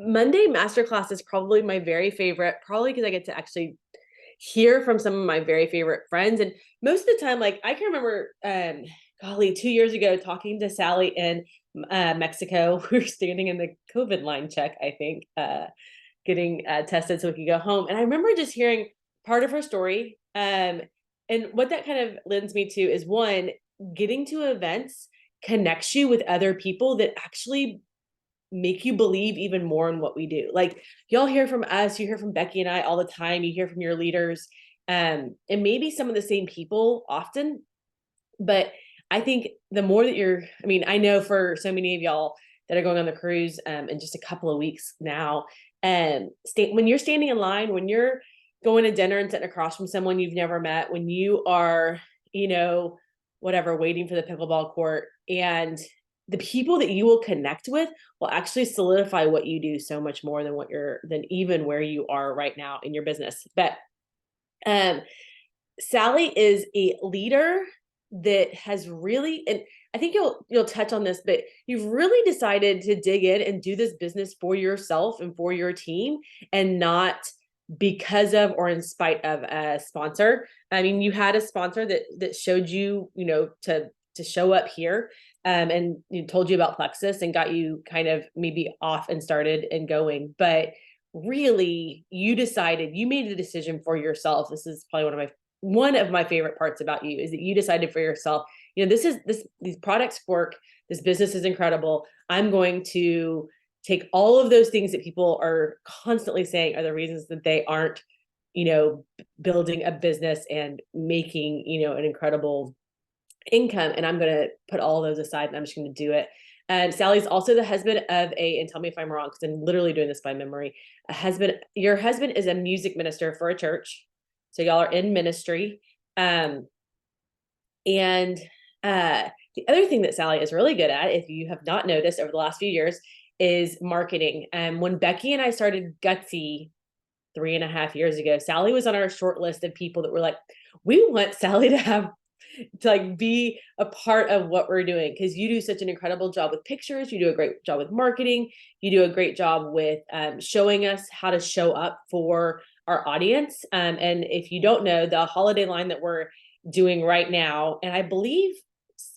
Monday Masterclass is probably my very favorite, probably because I get to actually hear from some of my very favorite friends. And most of the time, like I can remember, golly, 2 years ago talking to Sally in Mexico. We were standing in the COVID line check, I think, getting tested so we could go home. And I remember just hearing part of her story. And what that kind of lends me to is one, getting to events connects you with other people that actually make you believe even more in what we do. Like y'all hear from us, you hear from Becky and I all the time, you hear from your leaders, and maybe some of the same people often. But I think the more that I know for so many of y'all that are going on the cruise in just a couple of weeks now, when you're standing in line, when you're going to dinner and sitting across from someone you've never met, when you are, whatever, waiting for the pickleball court, and the people that you will connect with will actually solidify what you do so much more than even where you are right now in your business. But Sally is a leader that has really, and I think you'll touch on this, but you've really decided to dig in and do this business for yourself and for your team, and not because of or in spite of a sponsor. I mean, you had a sponsor that showed you, to show up here, and told you about Plexus and got you kind of maybe off and started and going. But really, you made the decision for yourself. This is probably one of my favorite parts about you, is that you decided for yourself, these products work, this business is incredible. I'm going to take all of those things that people are constantly saying are the reasons that they aren't, building a business and making, an incredible income. And I'm going to put all those aside and I'm just going to do it. And Sally's also the husband of and tell me if I'm wrong, because I'm literally doing this by memory. Your husband is a music minister for a church. So y'all are in ministry. And the other thing that Sally is really good at, if you have not noticed over the last few years, is marketing. When Becky and I started Gutsy 3.5 years ago, Sally was on our short list of people that were like, we want Sally to be a part of what we're doing, because you do such an incredible job with pictures, you do a great job with marketing, you do a great job with showing us how to show up for our audience. And if you don't know, the holiday line that we're doing right now, and I believe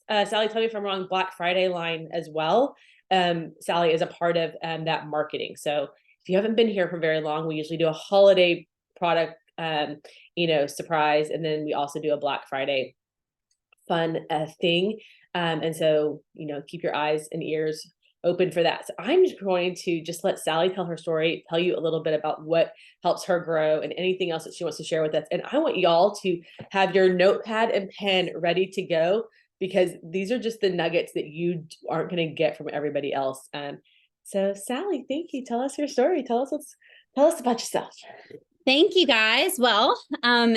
Sally, tell me if I'm wrong, Black Friday line as well, Sally is a part of that marketing. So if you haven't been here for very long, we usually do a holiday product surprise, and then we also do a Black Friday fun thing. And so, keep your eyes and ears open for that. So I'm just going to just let Sally tell her story, tell you a little bit about what helps her grow and anything else that she wants to share with us. And I want y'all to have your notepad and pen ready to go, because these are just the nuggets that you aren't going to get from everybody else. So Sally, thank you. Tell us your story. Tell us about yourself. Thank you, guys. Well,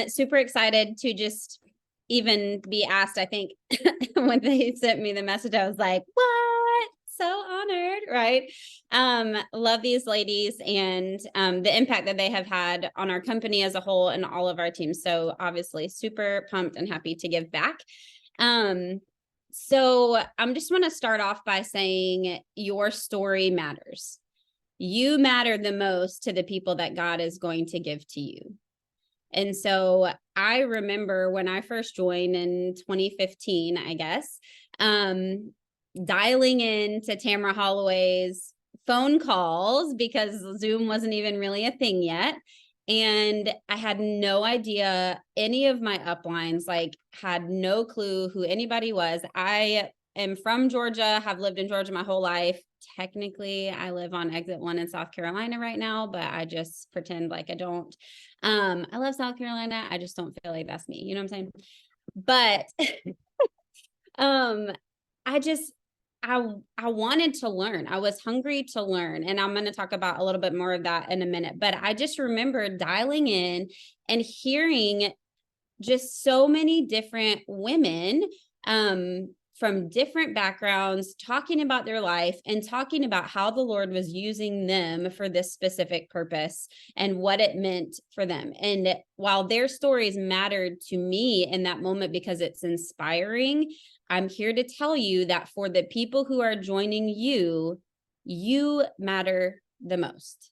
super excited to just even be asked. I think when they sent me the message, I was like, what? So honored, right? Love these ladies and the impact that they have had on our company as a whole and all of our teams. So obviously super pumped and happy to give back. So I'm just want to start off by saying your story matters. You matter the most to the people that God is going to give to you. And so I remember when I first joined in 2015, I guess, dialing in to Tamara Holloway's phone calls, because Zoom wasn't even really a thing yet. And I had no idea any of my uplines, had no clue who anybody was. I am from Georgia, have lived in Georgia my whole life. Technically, I live on exit 1 in South Carolina right now, but I just pretend like I don't. I love South Carolina. I just don't feel like that's me. You know what I'm saying? But I wanted to learn. I was hungry to learn. And I'm going to talk about a little bit more of that in a minute. But I just remember dialing in and hearing just so many different women from different backgrounds talking about their life and talking about how the Lord was using them for this specific purpose and what it meant for them. And while their stories mattered to me in that moment because it's inspiring, I'm here to tell you that for the people who are joining you, you matter the most.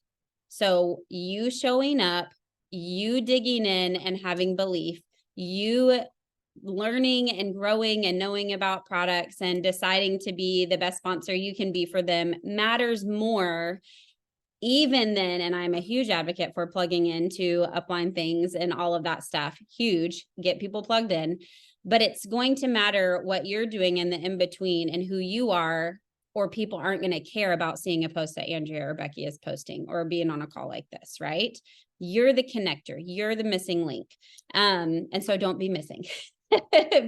So you showing up, you digging in and having belief, you learning and growing and knowing about products and deciding to be the best sponsor you can be for them matters more even then. And I'm a huge advocate for plugging into upline things and all of that stuff. Huge, get people plugged in, but it's going to matter what you're doing in the in-between and who you are, or people aren't going to care about seeing a post that Andrea or Becky is posting or being on a call like this, right? You're the connector, you're the missing link. And so don't be missing.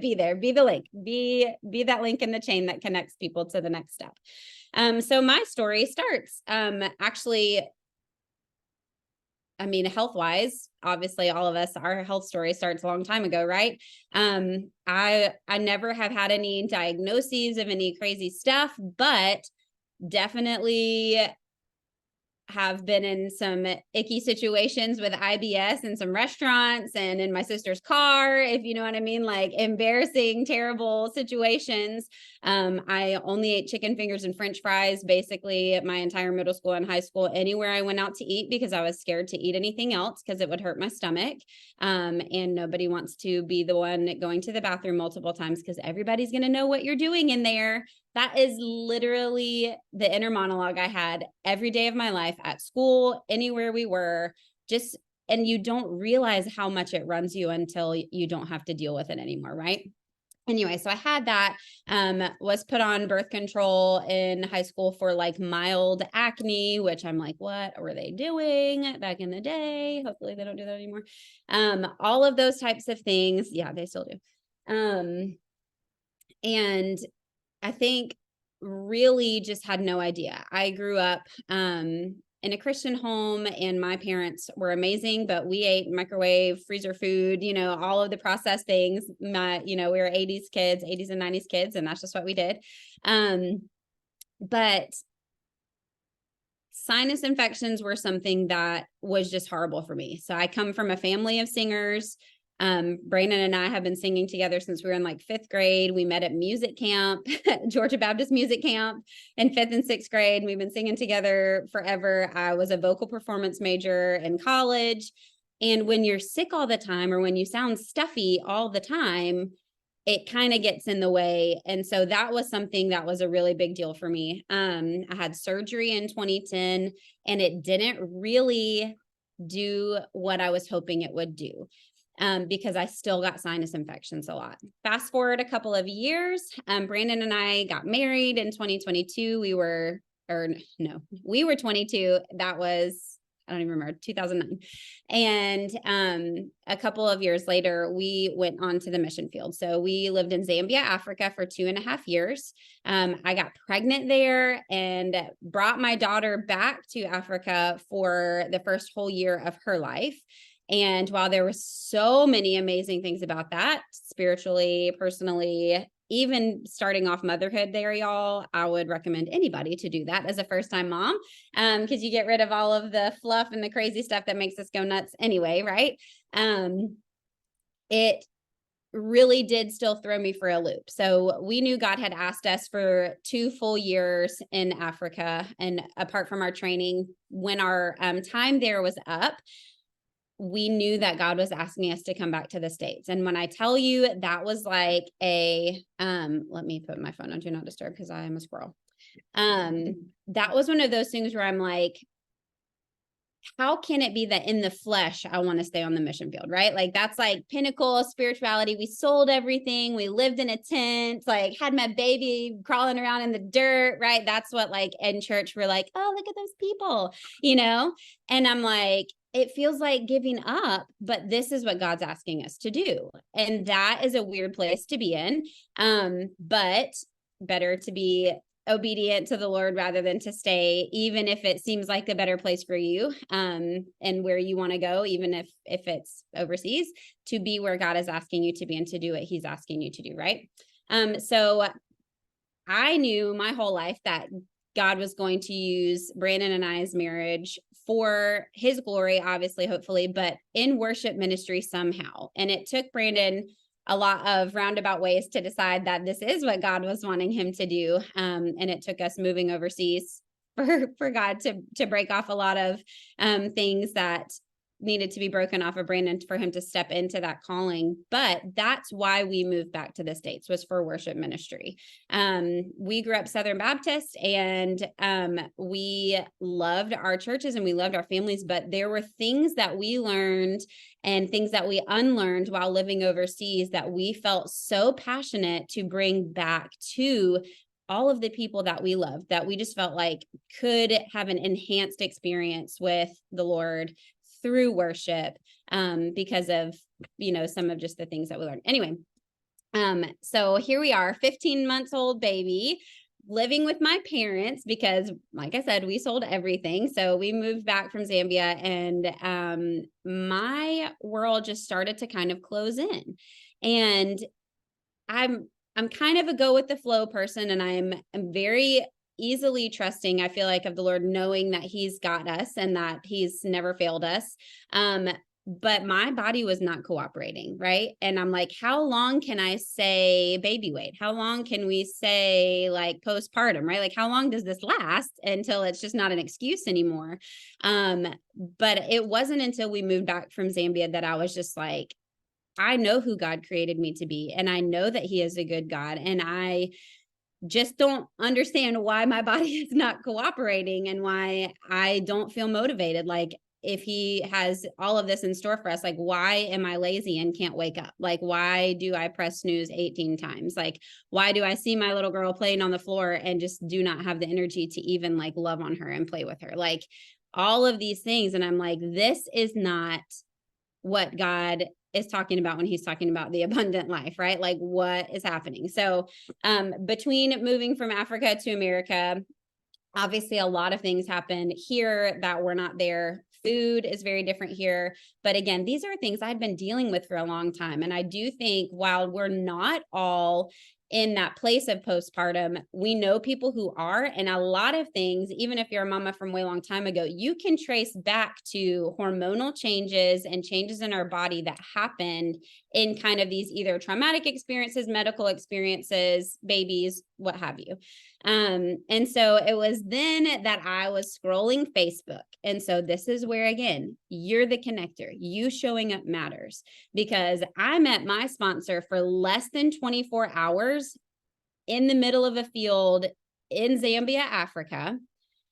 Be there, be the link, be that link in the chain that connects people to the next step. So my story starts, actually, I mean, health-wise, obviously all of us, our health story starts a long time ago, right? I never have had any diagnoses of any crazy stuff, but definitely have been in some icky situations with IBS in some restaurants and in my sister's car, if you know what I mean, like embarrassing, terrible situations. I only ate chicken fingers and French fries basically my entire middle school and high school, anywhere I went out to eat, because I was scared to eat anything else because it would hurt my stomach. And nobody wants to be the one going to the bathroom multiple times because everybody's going to know what you're doing in there. That is literally the inner monologue I had every day of my life, at school, anywhere we were, just, and you don't realize how much it runs you until you don't have to deal with it anymore, right? Anyway, so I had that, was put on birth control in high school for like mild acne, which I'm like, what were they doing back in the day? Hopefully they don't do that anymore. All of those types of things. Yeah, they still do. And I think really just had no idea. I grew up in a Christian home, and my parents were amazing, but we ate microwave, freezer food, you know, all of the processed things. We were 80s kids, 80s and 90s kids, and that's just what we did. But sinus infections were something that was just horrible for me. So I come from a family of singers. Brandon and I have been singing together since we were in like 5th grade. We met at music camp, Georgia Baptist music camp, in 5th and 6th grade. We've been singing together forever. I was a vocal performance major in college. And when you're sick all the time, or when you sound stuffy all the time, it kind of gets in the way. And so that was something that was a really big deal for me. I had surgery in 2010, and it didn't really do what I was hoping it would do. Because I still got sinus infections a lot. Fast forward a couple of years, Brandon and I got married in 2022. We were 22. That was, I don't even remember, 2009. And a couple of years later, we went on to the mission field. So we lived in Zambia, Africa for 2.5 years. I got pregnant there and brought my daughter back to Africa for the first whole year of her life. And while there were so many amazing things about that, spiritually, personally, even starting off motherhood there, y'all, I would recommend anybody to do that as a first-time mom, because you get rid of all of the fluff and the crazy stuff that makes us go nuts anyway, right? It really did still throw me for a loop. So we knew God had asked us for 2 full years in Africa, and apart from our training, when our time there was up, we knew that God was asking us to come back to the States. And when I tell you, that was like let me put my phone on Do Not Disturb because I am a squirrel. That was one of those things where I'm like, how can it be that in the flesh, I want to stay on the mission field, right? Like that's like pinnacle of spirituality. We sold everything. We lived in a tent, like had my baby crawling around in the dirt, right? That's what like in church, we're like, oh, look at those people, you know? And I'm like, it feels like giving up, but this is what God's asking us to do. And that is a weird place to be in. But better to be obedient to the Lord rather than to stay, even if it seems like a better place for you, and where you want to go, even if it's overseas, to be where God is asking you to be and to do what he's asking you to do, right? So I knew my whole life that God was going to use Brandon and I's marriage for his glory, obviously, hopefully, but in worship ministry somehow. And it took Brandon a lot of roundabout ways to decide that this is what God was wanting him to do. And it took us moving overseas for God to break off a lot of things that needed to be broken off of Brandon for him to step into that calling. But that's why we moved back to the States, was for worship ministry. We grew up Southern Baptist, and we loved our churches and we loved our families, but there were things that we learned and things that we unlearned while living overseas that we felt so passionate to bring back to all of the people that we love, that we just felt like could have an enhanced experience with the Lord through worship, because of, some of just the things that we learned. Anyway, so here we are, 15 months old baby, living with my parents because, like I said, we sold everything. So we moved back from Zambia, and my world just started to kind of close in. And I'm kind of a go with the flow person, and I'm very easily trusting, I feel like, of the Lord, knowing that he's got us and that he's never failed us. But my body was not cooperating, right? And I'm like, how long can I say baby weight? How long can we say like postpartum, right? Like, how long does this last until it's just not an excuse anymore? But it wasn't until we moved back from Zambia that I was just like, I know who God created me to be, and I know that he is a good God, and I just don't understand why my body is not cooperating and why I don't feel motivated. Like, if he has all of this in store for us, like, why am I lazy and can't wake up? Like, why do I press snooze 18 times? Like, why do I see my little girl playing on the floor and just do not have the energy to even like love on her and play with her? Like, all of these things. And I'm like, this is not what God is talking about when he's talking about the abundant life, right? Like, what is happening? So between moving from Africa to America, obviously a lot of things happened here that were not there. Food is very different here. But again, these are things I've been dealing with for a long time. And I do think while we're not all in that place of postpartum, we know people who are, and a lot of things, even if you're a mama from way long time ago, you can trace back to hormonal changes and changes in our body that happened in kind of these either traumatic experiences, medical experiences, babies, what have you. And so it was then that I was scrolling Facebook. And so this is where, again, you're the connector. You showing up matters, because I met my sponsor for less than 24 hours in the middle of a field in Zambia, Africa.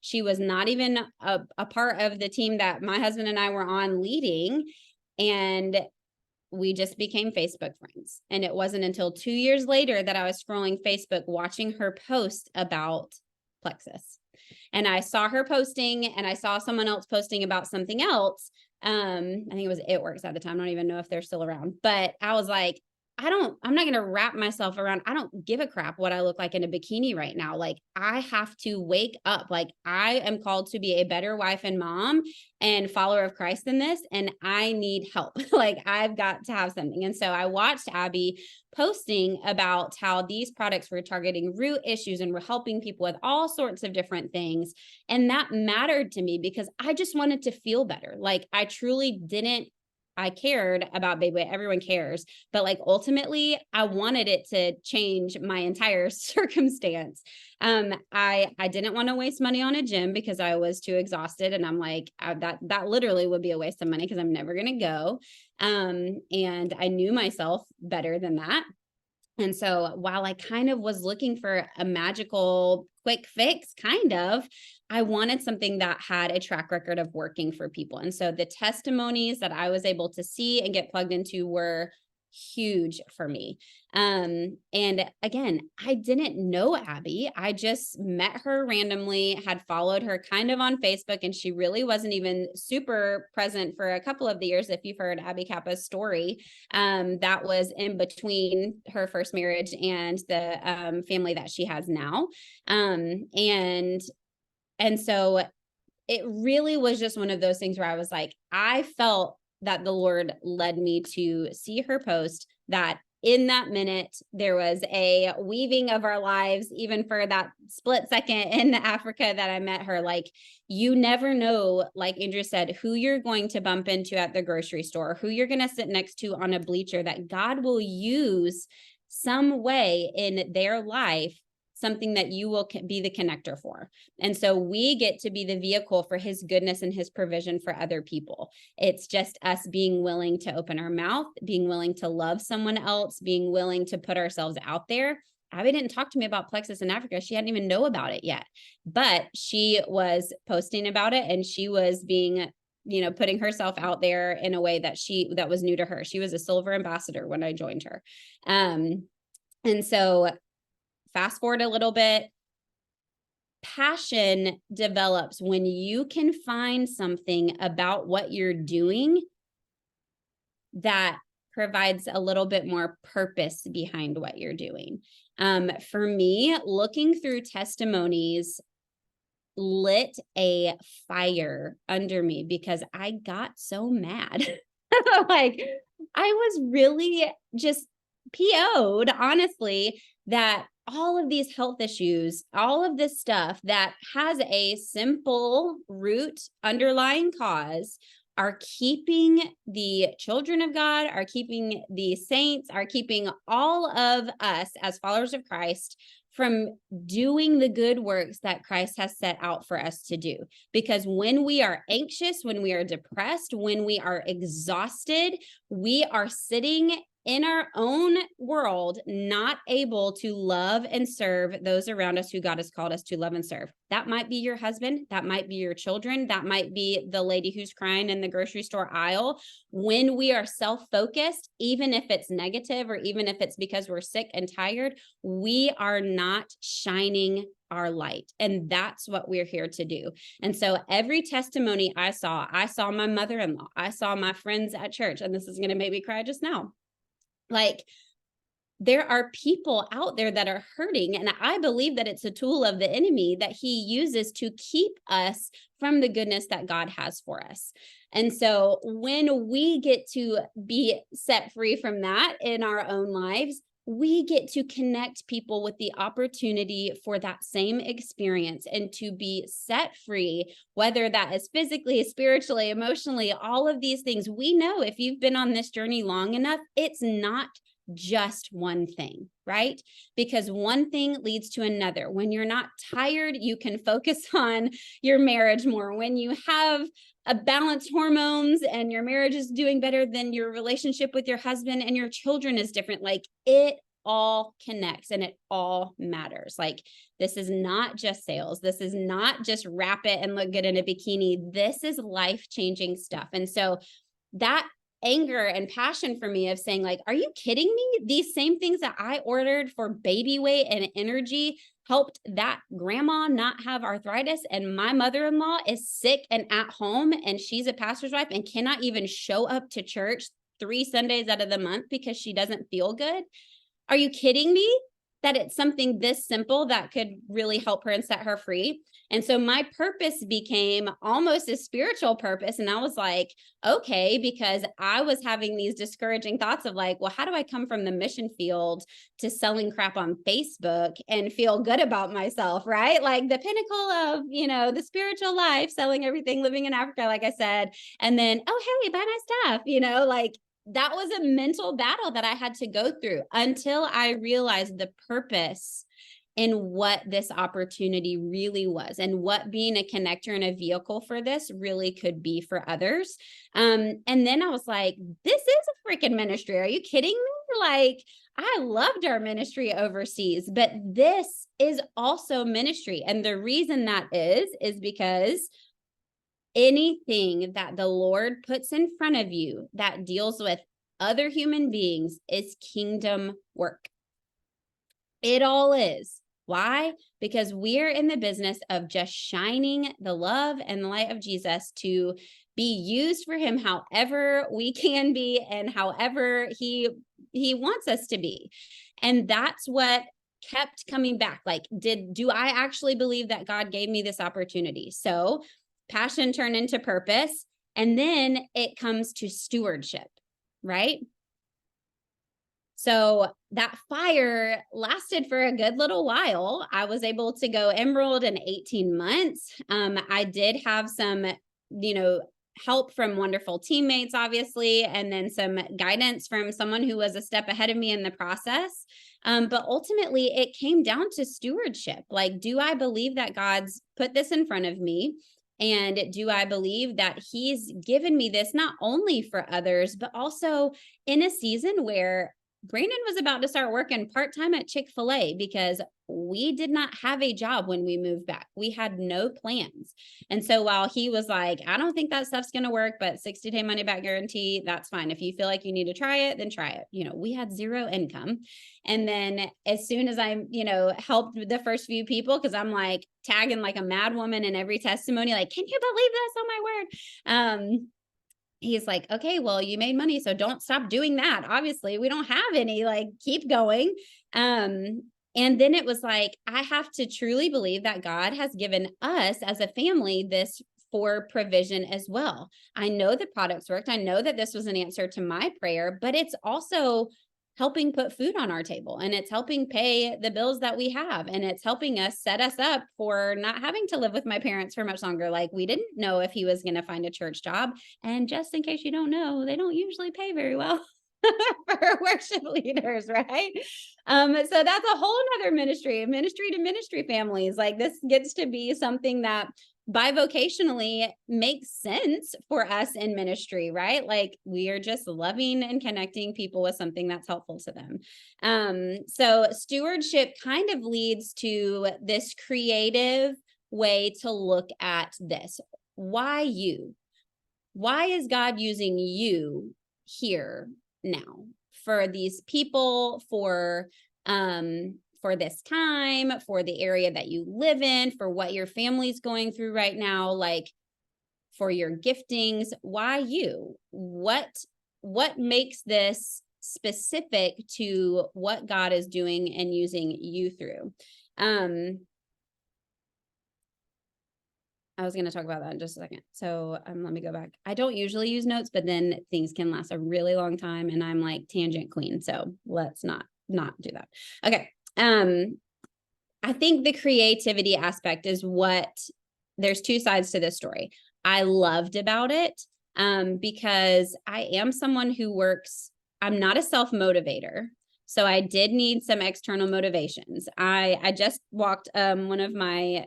She was not even a part of the team that my husband and I were on leading. And we just became Facebook friends. And it wasn't until 2 years later that I was scrolling Facebook, watching her post about plexus. And I saw her posting, and I saw someone else posting about something else. I think it was It Works at the time. I don't even know if they're still around, but I was like, I'm not going to wrap myself around. I don't give a crap what I look like in a bikini right now. Like, I have to wake up. Like, I am called to be a better wife and mom and follower of Christ in this. And I need help. Like, I've got to have something. And so I watched Abby posting about how these products were targeting root issues and were helping people with all sorts of different things. And that mattered to me because I just wanted to feel better. Like, I truly didn't, I cared about baby weight. Everyone cares. But like, ultimately, I wanted it to change my entire circumstance. I didn't want to waste money on a gym because I was too exhausted. And I'm like, that literally would be a waste of money because I'm never going to go. And I knew myself better than that. And so while I kind of was looking for a magical quick fix, I wanted something that had a track record of working for people. And so the testimonies that I was able to see and get plugged into were huge for me. And again, I didn't know Abby. I just met her randomly, had followed her kind of on Facebook, and she really wasn't even super present for a couple of the years. If you've heard Abby Kappa's story, that was in between her first marriage and the family that she has now. And so it really was just one of those things where I was like, I felt that the Lord led me to see her post, that in that minute, there was a weaving of our lives, even for that split second in Africa that I met her. Like, you never know, like Andrea said, who you're going to bump into at the grocery store, who you're going to sit next to on a bleacher, that God will use some way in their life something that you will be the connector for. And so we get to be the vehicle for his goodness and his provision for other people. It's just us being willing to open our mouth, being willing to love someone else, being willing to put ourselves out there. Abby didn't talk to me about plexus in Africa. She hadn't even know about it yet, but she was posting about it, and she was being, putting herself out there in a way that was new to her. She was a silver ambassador when I joined her. And so fast forward a little bit, passion develops when you can find something about what you're doing that provides a little bit more purpose behind what you're doing. For me, looking through testimonies lit a fire under me because I got so mad. Like, I was really just PO'd, honestly, that all of these health issues, all of this stuff that has a simple root underlying cause, are keeping the children of God, are keeping the saints, are keeping all of us as followers of Christ from doing the good works that Christ has set out for us to do. Because when we are anxious, when we are depressed, when we are exhausted, we are sitting in our own world, not able to love and serve those around us who God has called us to love and serve. That might be your husband. That might be your children. That might be the lady who's crying in the grocery store aisle. When we are self-focused, even if it's negative or even if it's because we're sick and tired, we are not shining our light. And that's what we're here to do. And so every testimony I saw my mother-in-law, I saw my friends at church, and this is going to make me cry just now. Like, there are people out there that are hurting, and I believe that it's a tool of the enemy that he uses to keep us from the goodness that God has for us. And so when we get to be set free from that in our own lives, we get to connect people with the opportunity for that same experience and to be set free, whether that is physically, spiritually, emotionally, all of these things. We know if you've been on this journey long enough, it's not just one thing, right? Because one thing leads to another. When you're not tired, you can focus on your marriage more. When you have a balanced hormones and your marriage is doing better, than your relationship with your husband and your children is different. Like, it all connects and it all matters. Like, this is not just sales. This is not just wrap it and look good in a bikini. This is life-changing stuff. And so that anger and passion for me of saying, like, are you kidding me? These same things that I ordered for baby weight and energy helped that grandma not have arthritis, and my mother-in-law is sick and at home, and she's a pastor's wife and cannot even show up to church 3 Sundays out of the month because she doesn't feel good. Are you kidding me? That it's something this simple that could really help her and set her free. And so my purpose became almost a spiritual purpose. And I was like, okay, because I was having these discouraging thoughts of like, well, how do I come from the mission field to selling crap on Facebook and feel good about myself, right? Like the pinnacle of, the spiritual life, selling everything, living in Africa, like I said, and then, oh, hey, buy my stuff, like, that was a mental battle that I had to go through until I realized the purpose in what this opportunity really was and what being a connector and a vehicle for this really could be for others. And then I was like, this is a freaking ministry. Are you kidding me? Like, I loved our ministry overseas, but this is also ministry. And the reason that is because anything that the Lord puts in front of you that deals with other human beings is kingdom work. It all is. Why? Because we're in the business of just shining the love and the light of Jesus to be used for him however we can be and however he wants us to be. And that's what kept coming back. Like, do I actually believe that God gave me this opportunity? So passion turned into purpose. And then it comes to stewardship, right? So that fire lasted for a good little while. I was able to go emerald in 18 months. I did have some, help from wonderful teammates, obviously, and then some guidance from someone who was a step ahead of me in the process. But ultimately, it came down to stewardship. Like, do I believe that God's put this in front of me? And do I believe that he's given me this not only for others, but also in a season where Brandon was about to start working part-time at Chick-fil-A because we did not have a job when we moved back. We had no plans. And so while he was like, I don't think that stuff's going to work, but 60-day money back guarantee, that's fine. If you feel like you need to try it, then try it. We had zero income. And then as soon as I, helped the first few people, because I'm like tagging like a mad woman in every testimony, like, can you believe this? Oh my word. He's like, okay, well, you made money, so don't stop doing that. Obviously, we don't have any, like, keep going. And then it was like, I have to truly believe that God has given us as a family this for provision as well. I know the products worked. I know that this was an answer to my prayer, but it's also helping put food on our table, and it's helping pay the bills that we have, and it's helping us set us up for not having to live with my parents for much longer. Like, we didn't know if he was going to find a church job, and just in case you don't know, they don't usually pay very well for worship leaders, right? So that's a whole nother ministry to ministry families. Like, this gets to be something that bivocationally makes sense for us in ministry, right? Like, we are just loving and connecting people with something that's helpful to them. So stewardship kind of leads to this creative way to look at this. Why you? Why is God using you here now for these people, for this time, for the area that you live in, for what your family's going through right now, like for your giftings? Why you? What makes this specific to what God is doing and using you through? I was going to talk about that in just a second. So let me go back. I don't usually use notes, but then things can last a really long time, and I'm like tangent queen. So let's not do that. Okay. I think the creativity aspect is there's two sides to this story. I loved about it, because I am someone who I'm not a self-motivator. So I did need some external motivations. I just walked, one of my,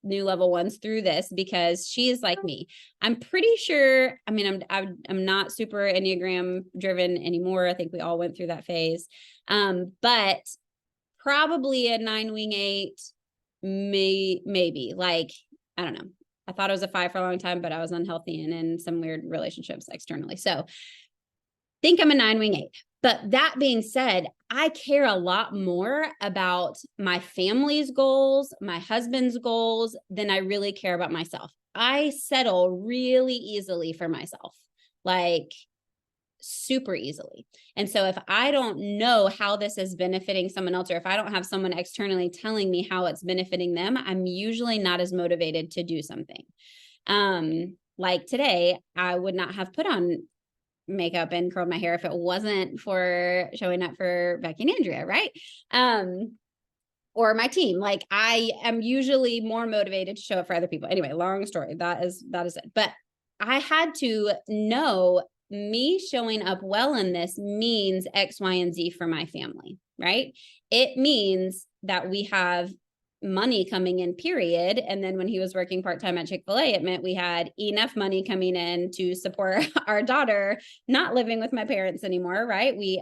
new level ones through this because she is like me. I'm pretty sure, I mean, I'm not super Enneagram driven anymore. I think we all went through that phase. But probably a 9 wing 8, maybe, like, I don't know. I thought I was a 5 for a long time, but I was unhealthy and in some weird relationships externally. So think I'm a 9 wing 8. But that being said, I care a lot more about my family's goals, my husband's goals, than I really care about myself. I settle really easily for myself, like super easily. And so if I don't know how this is benefiting someone else, or if I don't have someone externally telling me how it's benefiting them, I'm usually not as motivated to do something. Like today, I would not have put on makeup and curled my hair if it wasn't for showing up for Becky and Andrea, right? Or my team. Like, I am usually more motivated to show up for other people. Anyway, long story. That is it. But I had to know me showing up well in this means X, Y, and Z for my family, right? It means that we have money coming in, period. And then when he was working part-time at Chick-fil-A, it meant we had enough money coming in to support our daughter not living with my parents anymore, right? We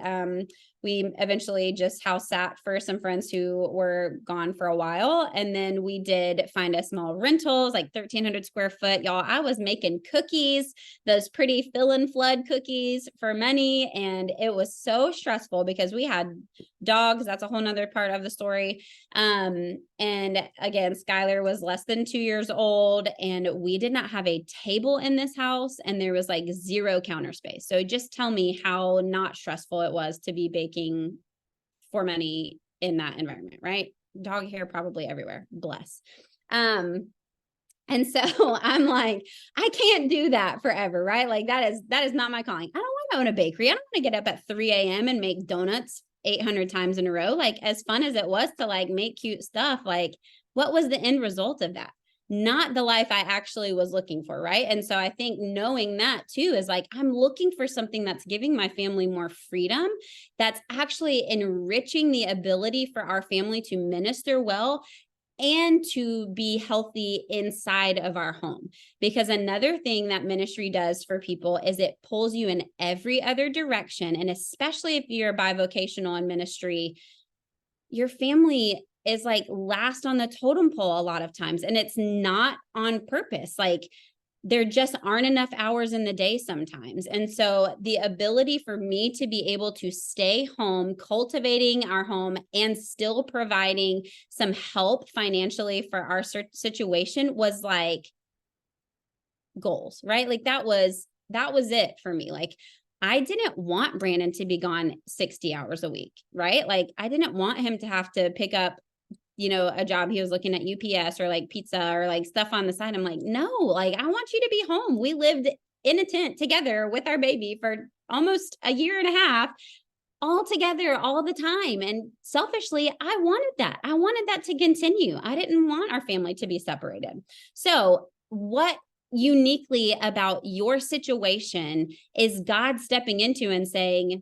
eventually just house sat for some friends who were gone for a while. And then we did find a small rentals, like 1,300 square foot. Y'all, I was making cookies, those pretty fill and flood cookies for money. And it was so stressful because we had dogs. That's a whole nother part of the story. And again, Skylar was less than 2 years old, and we did not have a table in this house, and there was like zero counter space. So just tell me how not stressful it was to be baking for money in that environment, right? Dog hair probably everywhere. Bless. And so I'm like, I can't do that forever, right? Like that is not my calling. I don't want to own a bakery. I don't want to get up at 3 a.m. and make donuts 800 times in a row. Like, as fun as it was to like make cute stuff, like, what was the end result of that? not the life I actually was looking for, right? And so I think knowing that too is like, I'm looking for something that's giving my family more freedom, that's actually enriching the ability for our family to minister well and to be healthy inside of our home. Because another thing that ministry does for people is it pulls you in every other direction. And especially if you're bivocational in ministry, your family is like last on the totem pole a lot of times. And it's not on purpose. Like, there just aren't enough hours in the day sometimes. And so the ability for me to be able to stay home, cultivating our home, and still providing some help financially for our situation was like goals, right? Like that was it for me. Like, I didn't want Brandon to be gone 60 hours a week, right? Like, I didn't want him to have to pick up a job. He was looking at UPS or like pizza or like stuff on the side. I'm like, no, like, I want you to be home. We lived in a tent together with our baby for almost a year and a half, all together all the time. And selfishly, I wanted that. I wanted that to continue. I didn't want our family to be separated. So what uniquely about your situation is God stepping into and saying,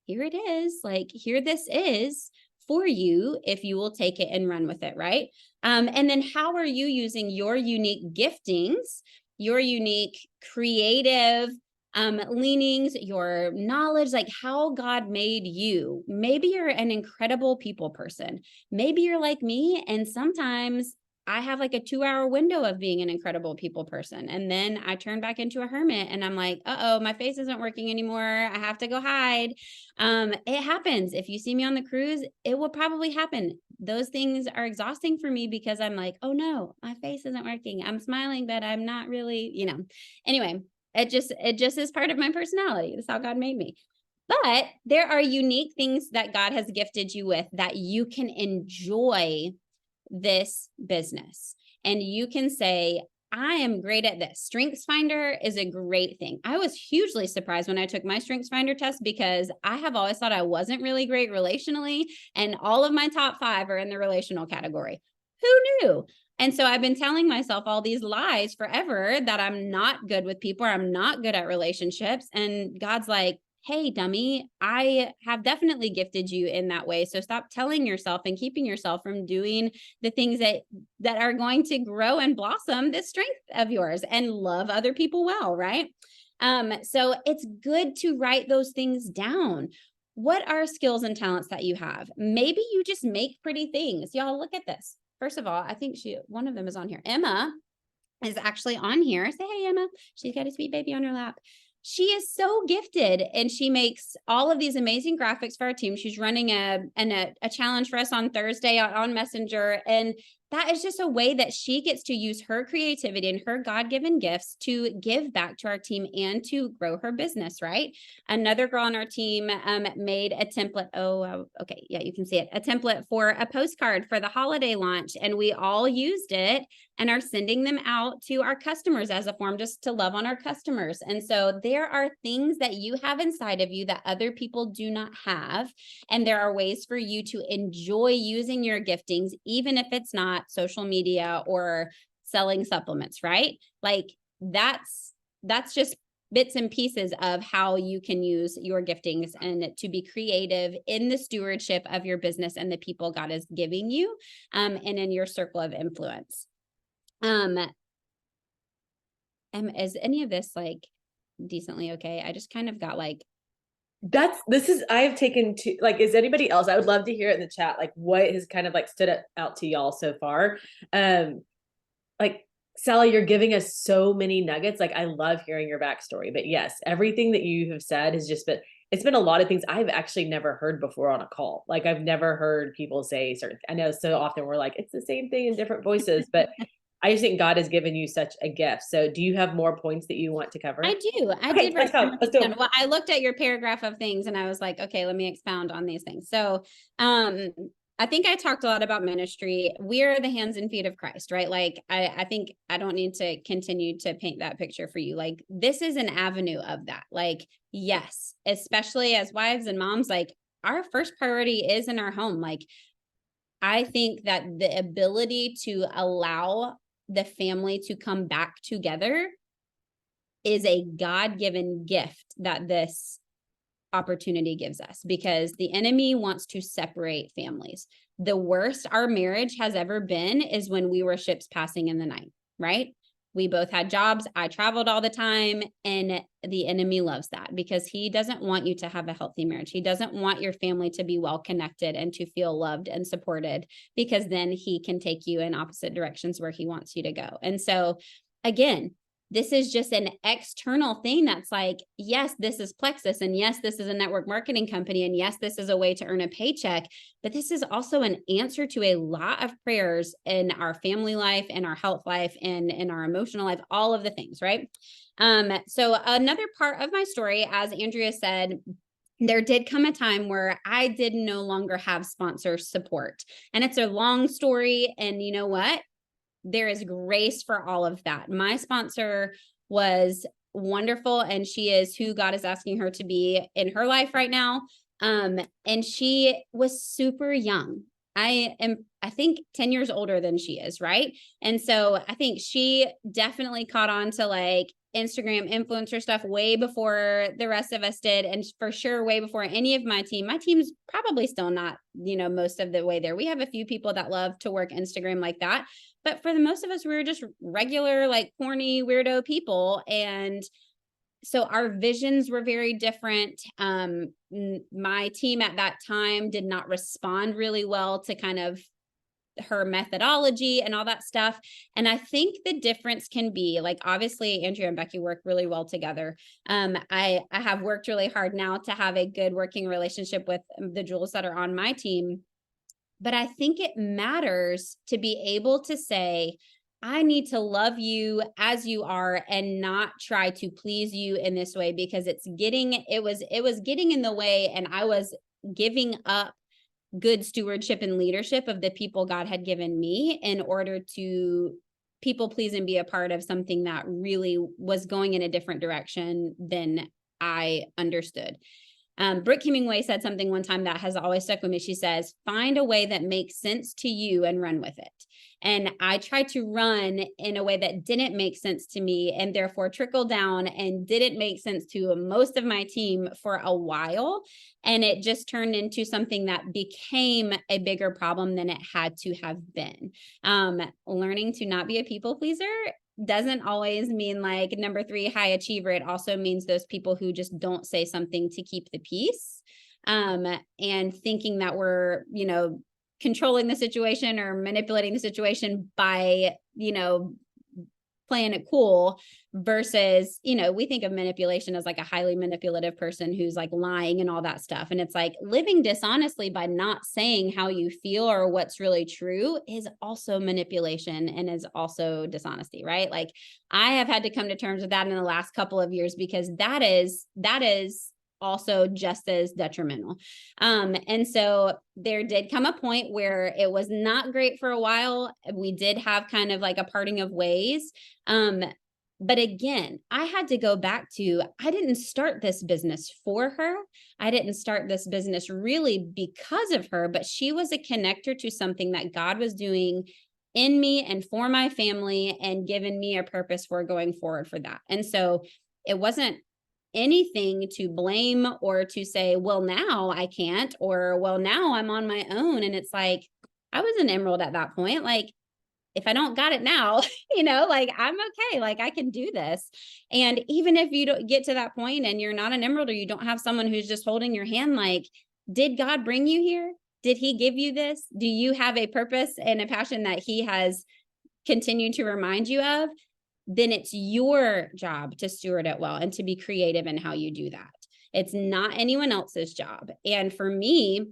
here it is, like, here this is for you if you will take it and run with it, right? And then how are you using your unique giftings, your unique creative leanings, your knowledge, like how God made you? Maybe you're an incredible people person. Maybe you're like me, and sometimes I have like a 2-hour window of being an incredible people person. And then I turn back into a hermit and I'm like, uh-oh, my face isn't working anymore. I have to go hide. It happens. If you see me on the cruise, it will probably happen. Those things are exhausting for me because I'm like, oh no, my face isn't working. I'm smiling, but I'm not really, anyway, it just is part of my personality. That's how God made me. But there are unique things that God has gifted you with that you can enjoy this business. And you can say, I am great at this. Strengths Finder is a great thing. I was hugely surprised when I took my Strengths Finder test because I have always thought I wasn't really great relationally, and all of my top 5 are in the relational category. Who knew? And so I've been telling myself all these lies forever that I'm not good with people, or I'm not good at relationships. And God's like, hey, dummy, I have definitely gifted you in that way. So stop telling yourself and keeping yourself from doing the things that are going to grow and blossom this strength of yours and love other people well, right? So it's good to write those things down. What are skills and talents that you have? Maybe you just make pretty things. Y'all, look at this. First of all, I think one of them is on here. Emma is actually on here. Say, hey, Emma. She's got a sweet baby on her lap. She is so gifted, and she makes all of these amazing graphics for our team. She's running a challenge for us on Thursday on Messenger. And that is just a way that she gets to use her creativity and her God-given gifts to give back to our team and to grow her business, right? Another girl on our team made a template. Oh, okay. Yeah, you can see it. A template for a postcard for the holiday launch. And we all used it and are sending them out to our customers as a form just to love on our customers. And so there are things that you have inside of you that other people do not have. And there are ways for you to enjoy using your giftings, even if it's not social media or selling supplements, right? Like that's just bits and pieces of how you can use your giftings and to be creative in the stewardship of your business and the people God is giving you, and in your circle of influence. Is any of this like decently okay? I just kind of got like, I have taken to, like, is anybody else? I would love to hear it in the chat. Like, what has kind of like stood out to y'all so far? Like, Sally, you're giving us so many nuggets. Like, I love hearing your backstory, but yes, everything that you have said has just it's been a lot of things I've actually never heard before on a call. Like, I've never heard people say certain, I know so often we're like, it's the same thing in different voices, but I just think God has given you such a gift. So do you have more points that you want to cover? I do. I Okay, did let's write go. Let's do it. well, I looked at your paragraph of things and I was like, okay, let me expound on these things. So, I think I talked a lot about ministry. We're the hands and feet of Christ, right? Like, I think I don't need to continue to paint that picture for you. Like, this is an avenue of that. Like, yes, especially as wives and moms, like our first priority is in our home. Like, I think that the ability to allow the family to come back together is a God-given gift that this opportunity gives us, because the enemy wants to separate families. The worst our marriage has ever been is when we were ships passing in the night, right? We both had jobs. I traveled all the time, and the enemy loves that because he doesn't want you to have a healthy marriage. He doesn't want your family to be well connected and to feel loved and supported, because then he can take you in opposite directions where he wants you to go. And so again, this is just an external thing that's like, yes, this is Plexus, and yes, this is a network marketing company, and yes, this is a way to earn a paycheck, but this is also an answer to a lot of prayers in our family life and our health life and in our emotional life, all of the things, right? So another part of my story, as Andrea said, there did come a time where I did no longer have sponsor support, and it's a long story. And you know what? There is grace for all of that. My sponsor was wonderful, and she is who God is asking her to be in her life right now. And she was super young. I think 10 years older than she is, right? And so I think she definitely caught on to like Instagram influencer stuff way before the rest of us did. And for sure, way before any of my team. My team's probably still not, most of the way there. We have a few people that love to work Instagram like that. But for the most of us, we were just regular, like corny, weirdo people. And so our visions were very different. My team at that time did not respond really well to kind of her methodology and all that stuff. And I think the difference can be like, obviously Andrea and Becky work really well together. I have worked really hard now to have a good working relationship with the jewels that are on my team. But I think it matters to be able to say, I need to love you as you are and not try to please you in this way, because it was getting in the way, and I was giving up good stewardship and leadership of the people God had given me in order to people please and be a part of something that really was going in a different direction than I understood. Brooke Hemingway said something one time that has always stuck with me. She says, find a way that makes sense to you and run with it. And I tried to run in a way that didn't make sense to me, and therefore trickled down and didn't make sense to most of my team for a while. And it just turned into something that became a bigger problem than it had to have been. Learning to not be a people pleaser doesn't always mean like number 3, high achiever. It also means those people who just don't say something to keep the peace, and thinking that we're, controlling the situation or manipulating the situation by, playing it cool, versus, we think of manipulation as like a highly manipulative person who's like lying and all that stuff. And it's like living dishonestly by not saying how you feel or what's really true is also manipulation and is also dishonesty, right? Like I have had to come to terms with that in the last couple of years, because that is also just as detrimental. And so there did come a point where it was not great for a while. We did have kind of like a parting of ways. But again, I had to go back to, I didn't start this business for her. I didn't start this business really because of her, but she was a connector to something that God was doing in me and for my family, and given me a purpose for going forward for that. And so it wasn't anything to blame or to say, well, now I can't, or well, now I'm on my own. And it's like, I was an emerald at that point. Like, if I don't got it now, like I'm okay. Like I can do this. And even if you don't get to that point and you're not an emerald, or you don't have someone who's just holding your hand, like, did God bring you here? Did he give you this? Do you have a purpose and a passion that he has continued to remind you of? Then it's your job to steward it well and to be creative in how you do that. It's not anyone else's job. And for me,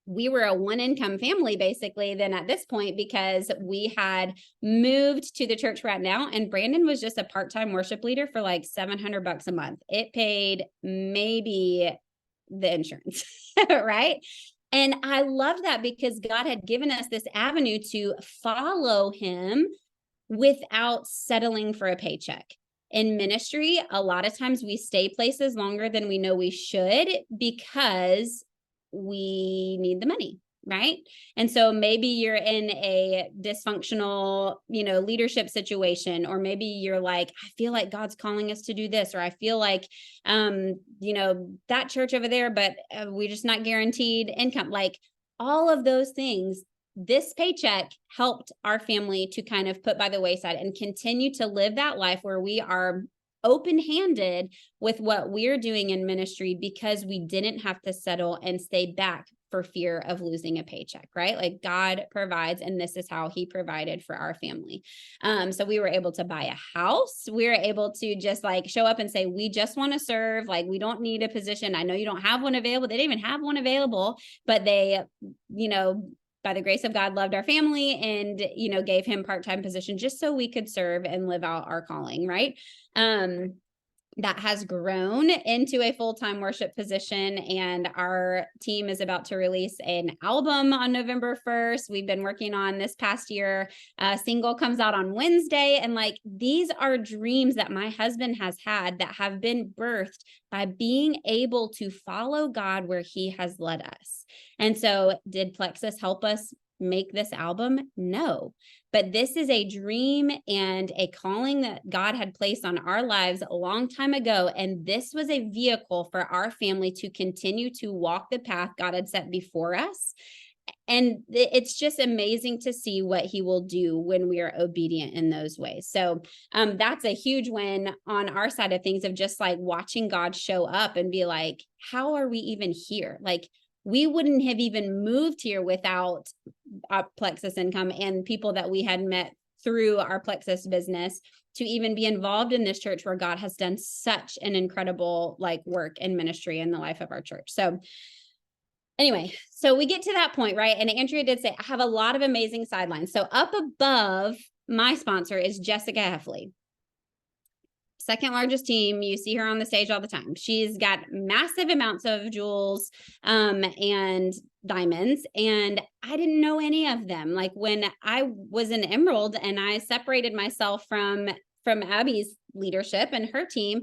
we were a one-income family basically then at this point, because we had moved to the church right now, and Brandon was just a part-time worship leader for like $700 a month. It paid maybe the insurance, right? And I love that, because God had given us this avenue to follow him without settling for a paycheck. In ministry, a lot of times we stay places longer than we know we should, because we need the money. right? And so maybe you're in a dysfunctional, leadership situation, or maybe you're like, I feel like God's calling us to do this, or I feel like, that church over there, but we're just not guaranteed income. Like all of those things, this paycheck helped our family to kind of put by the wayside and continue to live that life where we are open-handed with what we're doing in ministry, because we didn't have to settle and stay back for fear of losing a paycheck, right? Like God provides, and this is how he provided for our family. So we were able to buy a house. We were able to just like show up and say, we just want to serve. Like, we don't need a position. I know you don't have one available. They didn't even have one available, but they, by the grace of God, loved our family and, gave him part-time position just so we could serve and live out our calling, right? That has grown into a full-time worship position, and our team is about to release an album on November 1st. We've been working on this past year. Single comes out on Wednesday, and like these are dreams that my husband has had that have been birthed by being able to follow God where he has led us. And so did Plexus help us make this album? No, but this is a dream and a calling that God had placed on our lives a long time ago. And this was a vehicle for our family to continue to walk the path God had set before us. And it's just amazing to see what he will do when we are obedient in those ways. So that's a huge win on our side of things, of just like watching God show up and be like, how are we even here? Like, we wouldn't have even moved here without Plexus income and people that we had met through our Plexus business to even be involved in this church where God has done such an incredible like work and ministry in the life of our church. So anyway, so we get to that point, right? And Andrea did say, I have a lot of amazing sidelines. So up above my sponsor is Jessica Heffley. Second largest team. You see her on the stage all the time. She's got massive amounts of jewels and diamonds, and I didn't know any of them. Like when I was an Emerald and I separated myself from Abby's leadership and her team,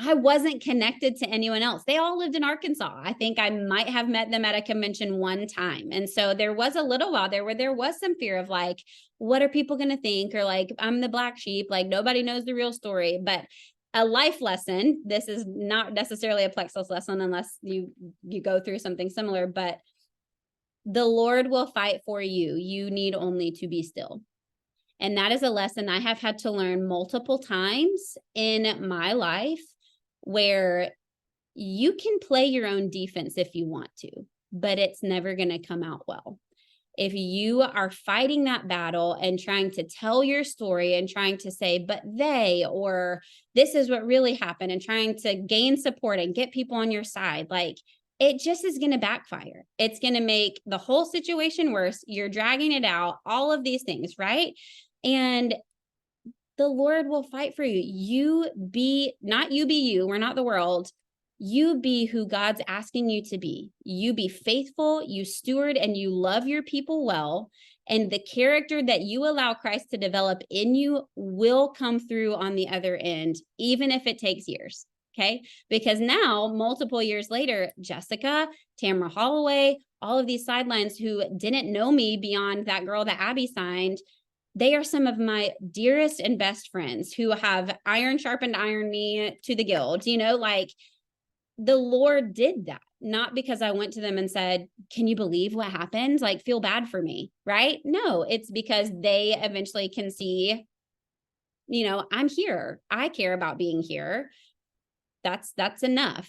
I wasn't connected to anyone else. They all lived in Arkansas. I think I might have met them at a convention one time. And so there was a little while there where there was some fear of like, what are people going to think? Or like, I'm the black sheep, like nobody knows the real story. But a life lesson, this is not necessarily a Plexus lesson unless you go through something similar, but the Lord will fight for you. You need only to be still. And that is a lesson I have had to learn multiple times in my life, where you can play your own defense if you want to, but it's never going to come out well. If you are fighting that battle and trying to tell your story and trying to say, but they, or this is what really happened, and trying to gain support and get people on your side, like it just is going to backfire. It's going to make the whole situation worse. You're dragging it out, all of these things, right? And the Lord will fight for you. You be you. We're not the world. You be who God's asking you to be. You be faithful, you steward, and you love your people well. And the character that you allow Christ to develop in you will come through on the other end, even if it takes years. Okay. Because now, multiple years later, Jessica, Tamara Holloway, all of these sidelines who didn't know me beyond that girl that Abby signed, they are some of my dearest and best friends who have iron sharpened iron me to the guild, like the Lord did that, not because I went to them and said, can you believe what happened? Like, feel bad for me, right? No, it's because they eventually can see, I'm here. I care about being here. That's enough,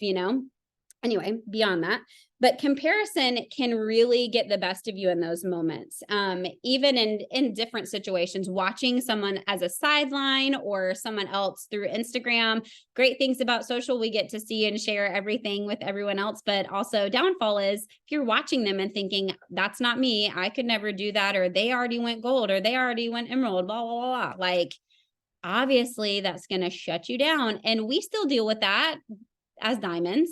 Anyway, beyond that, but comparison can really get the best of you in those moments. Even in different situations, watching someone as a sideline or someone else through Instagram, great things about social, we get to see and share everything with everyone else. But also downfall is if you're watching them and thinking, that's not me, I could never do that, or they already went gold, or they already went emerald, blah, blah, blah, blah. Like, obviously that's going to shut you down. And we still deal with that as diamonds.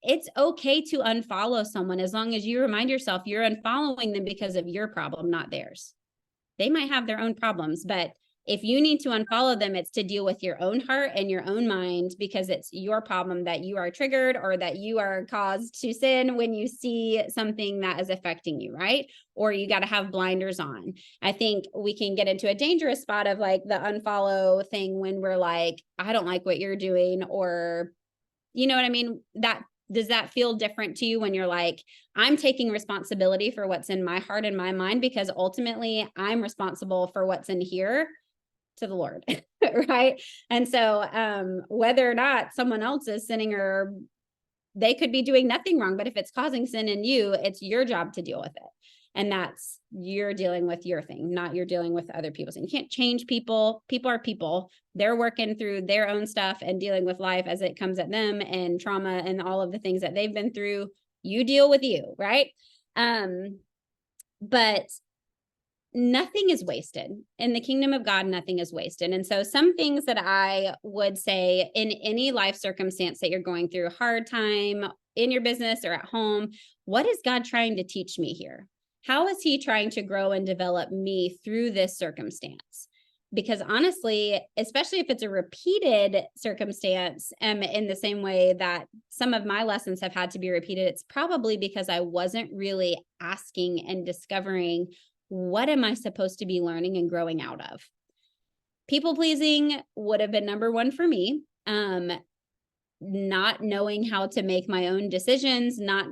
It's okay to unfollow someone as long as you remind yourself you're unfollowing them because of your problem, not theirs. They might have their own problems, but If you need to unfollow them, it's to deal with your own heart and your own mind, because it's your problem that you are triggered or that you are caused to sin when you see something that is affecting you, right? Or you got to have blinders on. I think we can get into a dangerous spot of like the unfollow thing when we're like, I don't like what you're doing, or you know what I mean? Does that feel different to you when you're like, I'm taking responsibility for what's in my heart and my mind, because ultimately I'm responsible for what's in here to the Lord, right? And so whether or not someone else is sinning, or they could be doing nothing wrong, but if it's causing sin in you, it's your job to deal with it. And that's, you're dealing with your thing, not you're dealing with other people's. And you can't change people. People are people. They're working through their own stuff and dealing with life as it comes at them, and trauma and all of the things that they've been through. You deal with you, right? But nothing is wasted in the kingdom of God. Nothing is wasted. And so some things that I would say in any life circumstance that you're going through, hard time in your business or at home, what is God trying to teach me here? How is he trying to grow and develop me through this circumstance? Because honestly, especially if it's a repeated circumstance, in the same way that some of my lessons have had to be repeated, it's probably because I wasn't really asking and discovering, what am I supposed to be learning and growing out of? People pleasing would have been number one for me. Not knowing how to make my own decisions, not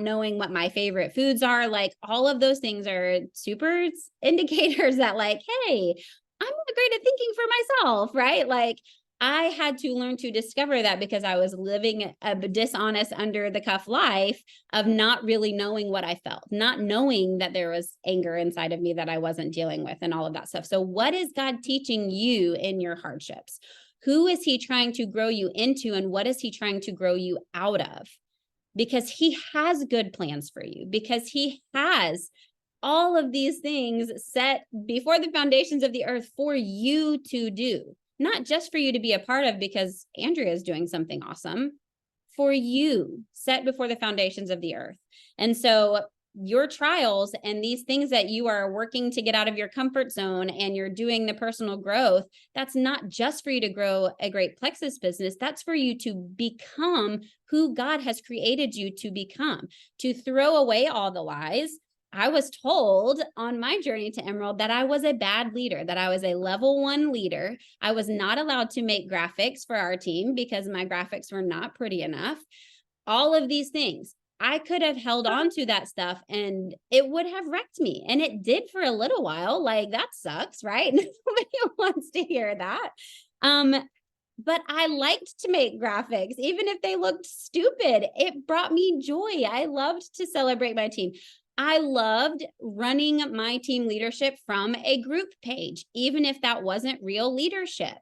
knowing what my favorite foods are, like all of those things are super indicators that like, hey, I'm not great at thinking for myself, right? Like I had to learn to discover that, because I was living a dishonest, under the cuff life of not really knowing what I felt, not knowing that there was anger inside of me that I wasn't dealing with, and all of that stuff. So what is God teaching you in your hardships? Who is he trying to grow you into, and what is he trying to grow you out of? Because he has good plans for you, because he has all of these things set before the foundations of the earth for you to do, not just for you to be a part of because Andrea is doing something awesome, for you, set before the foundations of the earth. And so your trials and these things that you are working to get out of your comfort zone, and you're doing the personal growth, that's not just for you to grow a great plexus business. That's for you to become who God has created you to become, to throw away all the lies. I was told on my journey to Emerald that I was a bad leader, that I was a level 1 leader. I was not allowed to make graphics for our team because my graphics were not pretty enough. All of these things. I could have held on to that stuff and it would have wrecked me. And it did for a little while. Like that sucks, right? Nobody wants to hear that. But I liked to make graphics, even if they looked stupid. It brought me joy. I loved to celebrate my team. I loved running my team leadership from a group page, even if that wasn't real leadership.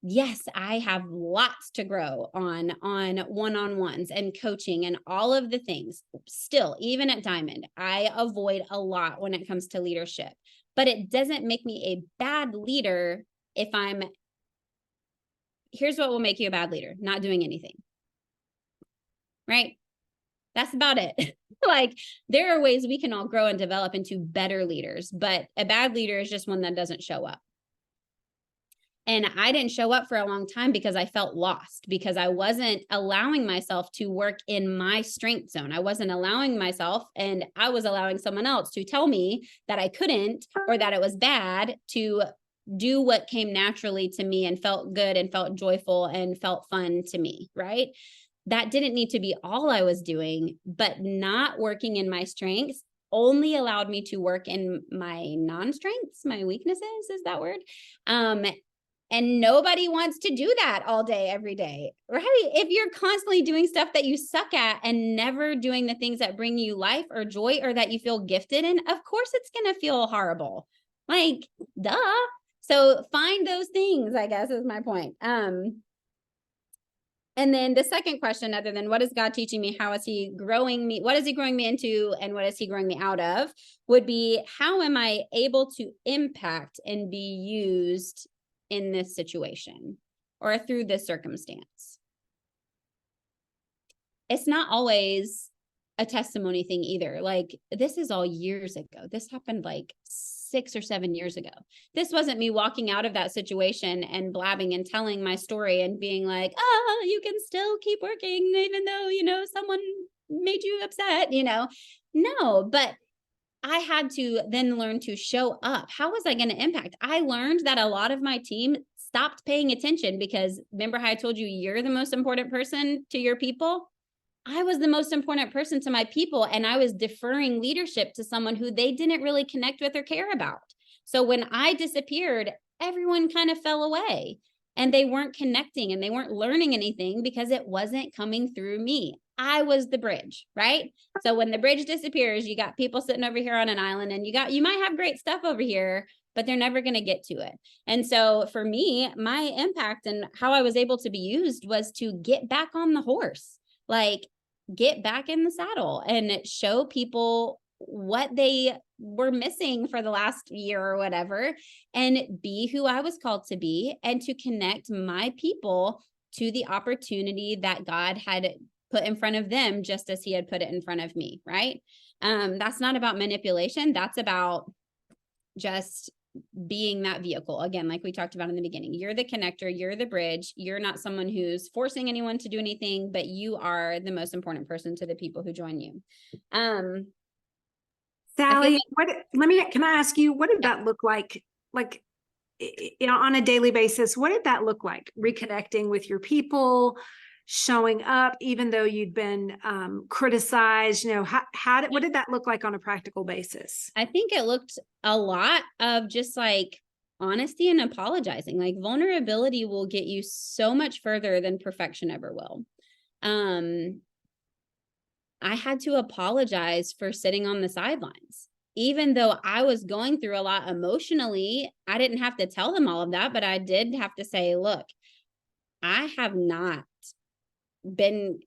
Yes, I have lots to grow on one-on-ones and coaching and all of the things. Still, even at Diamond, I avoid a lot when it comes to leadership, but it doesn't make me a bad leader if here's what will make you a bad leader: not doing anything, right? That's about it. Like there are ways we can all grow and develop into better leaders, but a bad leader is just one that doesn't show up. And I didn't show up for a long time because I felt lost, because I wasn't allowing myself to work in my strength zone. I wasn't allowing myself, and I was allowing someone else to tell me that I couldn't, or that it was bad to do what came naturally to me and felt good and felt joyful and felt fun to me, right? That didn't need to be all I was doing, but not working in my strengths only allowed me to work in my non-strengths, my weaknesses, is that word? And nobody wants to do that all day, every day, right? If you're constantly doing stuff that you suck at and never doing the things that bring you life or joy or that you feel gifted in, of course it's going to feel horrible. Like, duh. So find those things, I guess, is my point. And then the second question, other than what is God teaching me, how is he growing me, what is he growing me into, and what is he growing me out of, would be, how am I able to impact and be used in this situation or through this circumstance? It's not always a testimony thing either. Like this is all years ago. This happened like 6 or 7 years ago. This wasn't me walking out of that situation and blabbing and telling my story and being like, oh, you can still keep working even though, someone made you upset, No, but I had to then learn to show up. How was I going to impact? I learned that a lot of my team stopped paying attention because remember how I told you you're the most important person to your people? I was the most important person to my people, and I was deferring leadership to someone who they didn't really connect with or care about. So when I disappeared, everyone kind of fell away and they weren't connecting and they weren't learning anything because it wasn't coming through me. I was the bridge, right? So when the bridge disappears, you got people sitting over here on an island and you might have great stuff over here, but they're never going to get to it. And so for me, my impact and how I was able to be used was to get back on the horse, like get back in the saddle and show people what they were missing for the last year or whatever, and be who I was called to be, and to connect my people to the opportunity that God had put in front of them, just as he had put it in front of me, right? That's not about manipulation. That's about just being that vehicle. Again, like we talked about in the beginning, you're the connector, you're the bridge. You're not someone who's forcing anyone to do anything, but you are the most important person to the people who join you. Sally, can I ask you, what did that look like? Like, on a daily basis, what did that look like? Reconnecting with your people, showing up, even though you'd been criticized, what did that look like on a practical basis? I think it looked a lot of just like honesty and apologizing. Like vulnerability will get you so much further than perfection ever will. I had to apologize for sitting on the sidelines. Even though I was going through a lot emotionally, I didn't have to tell them all of that, but I did have to say, look, I have not been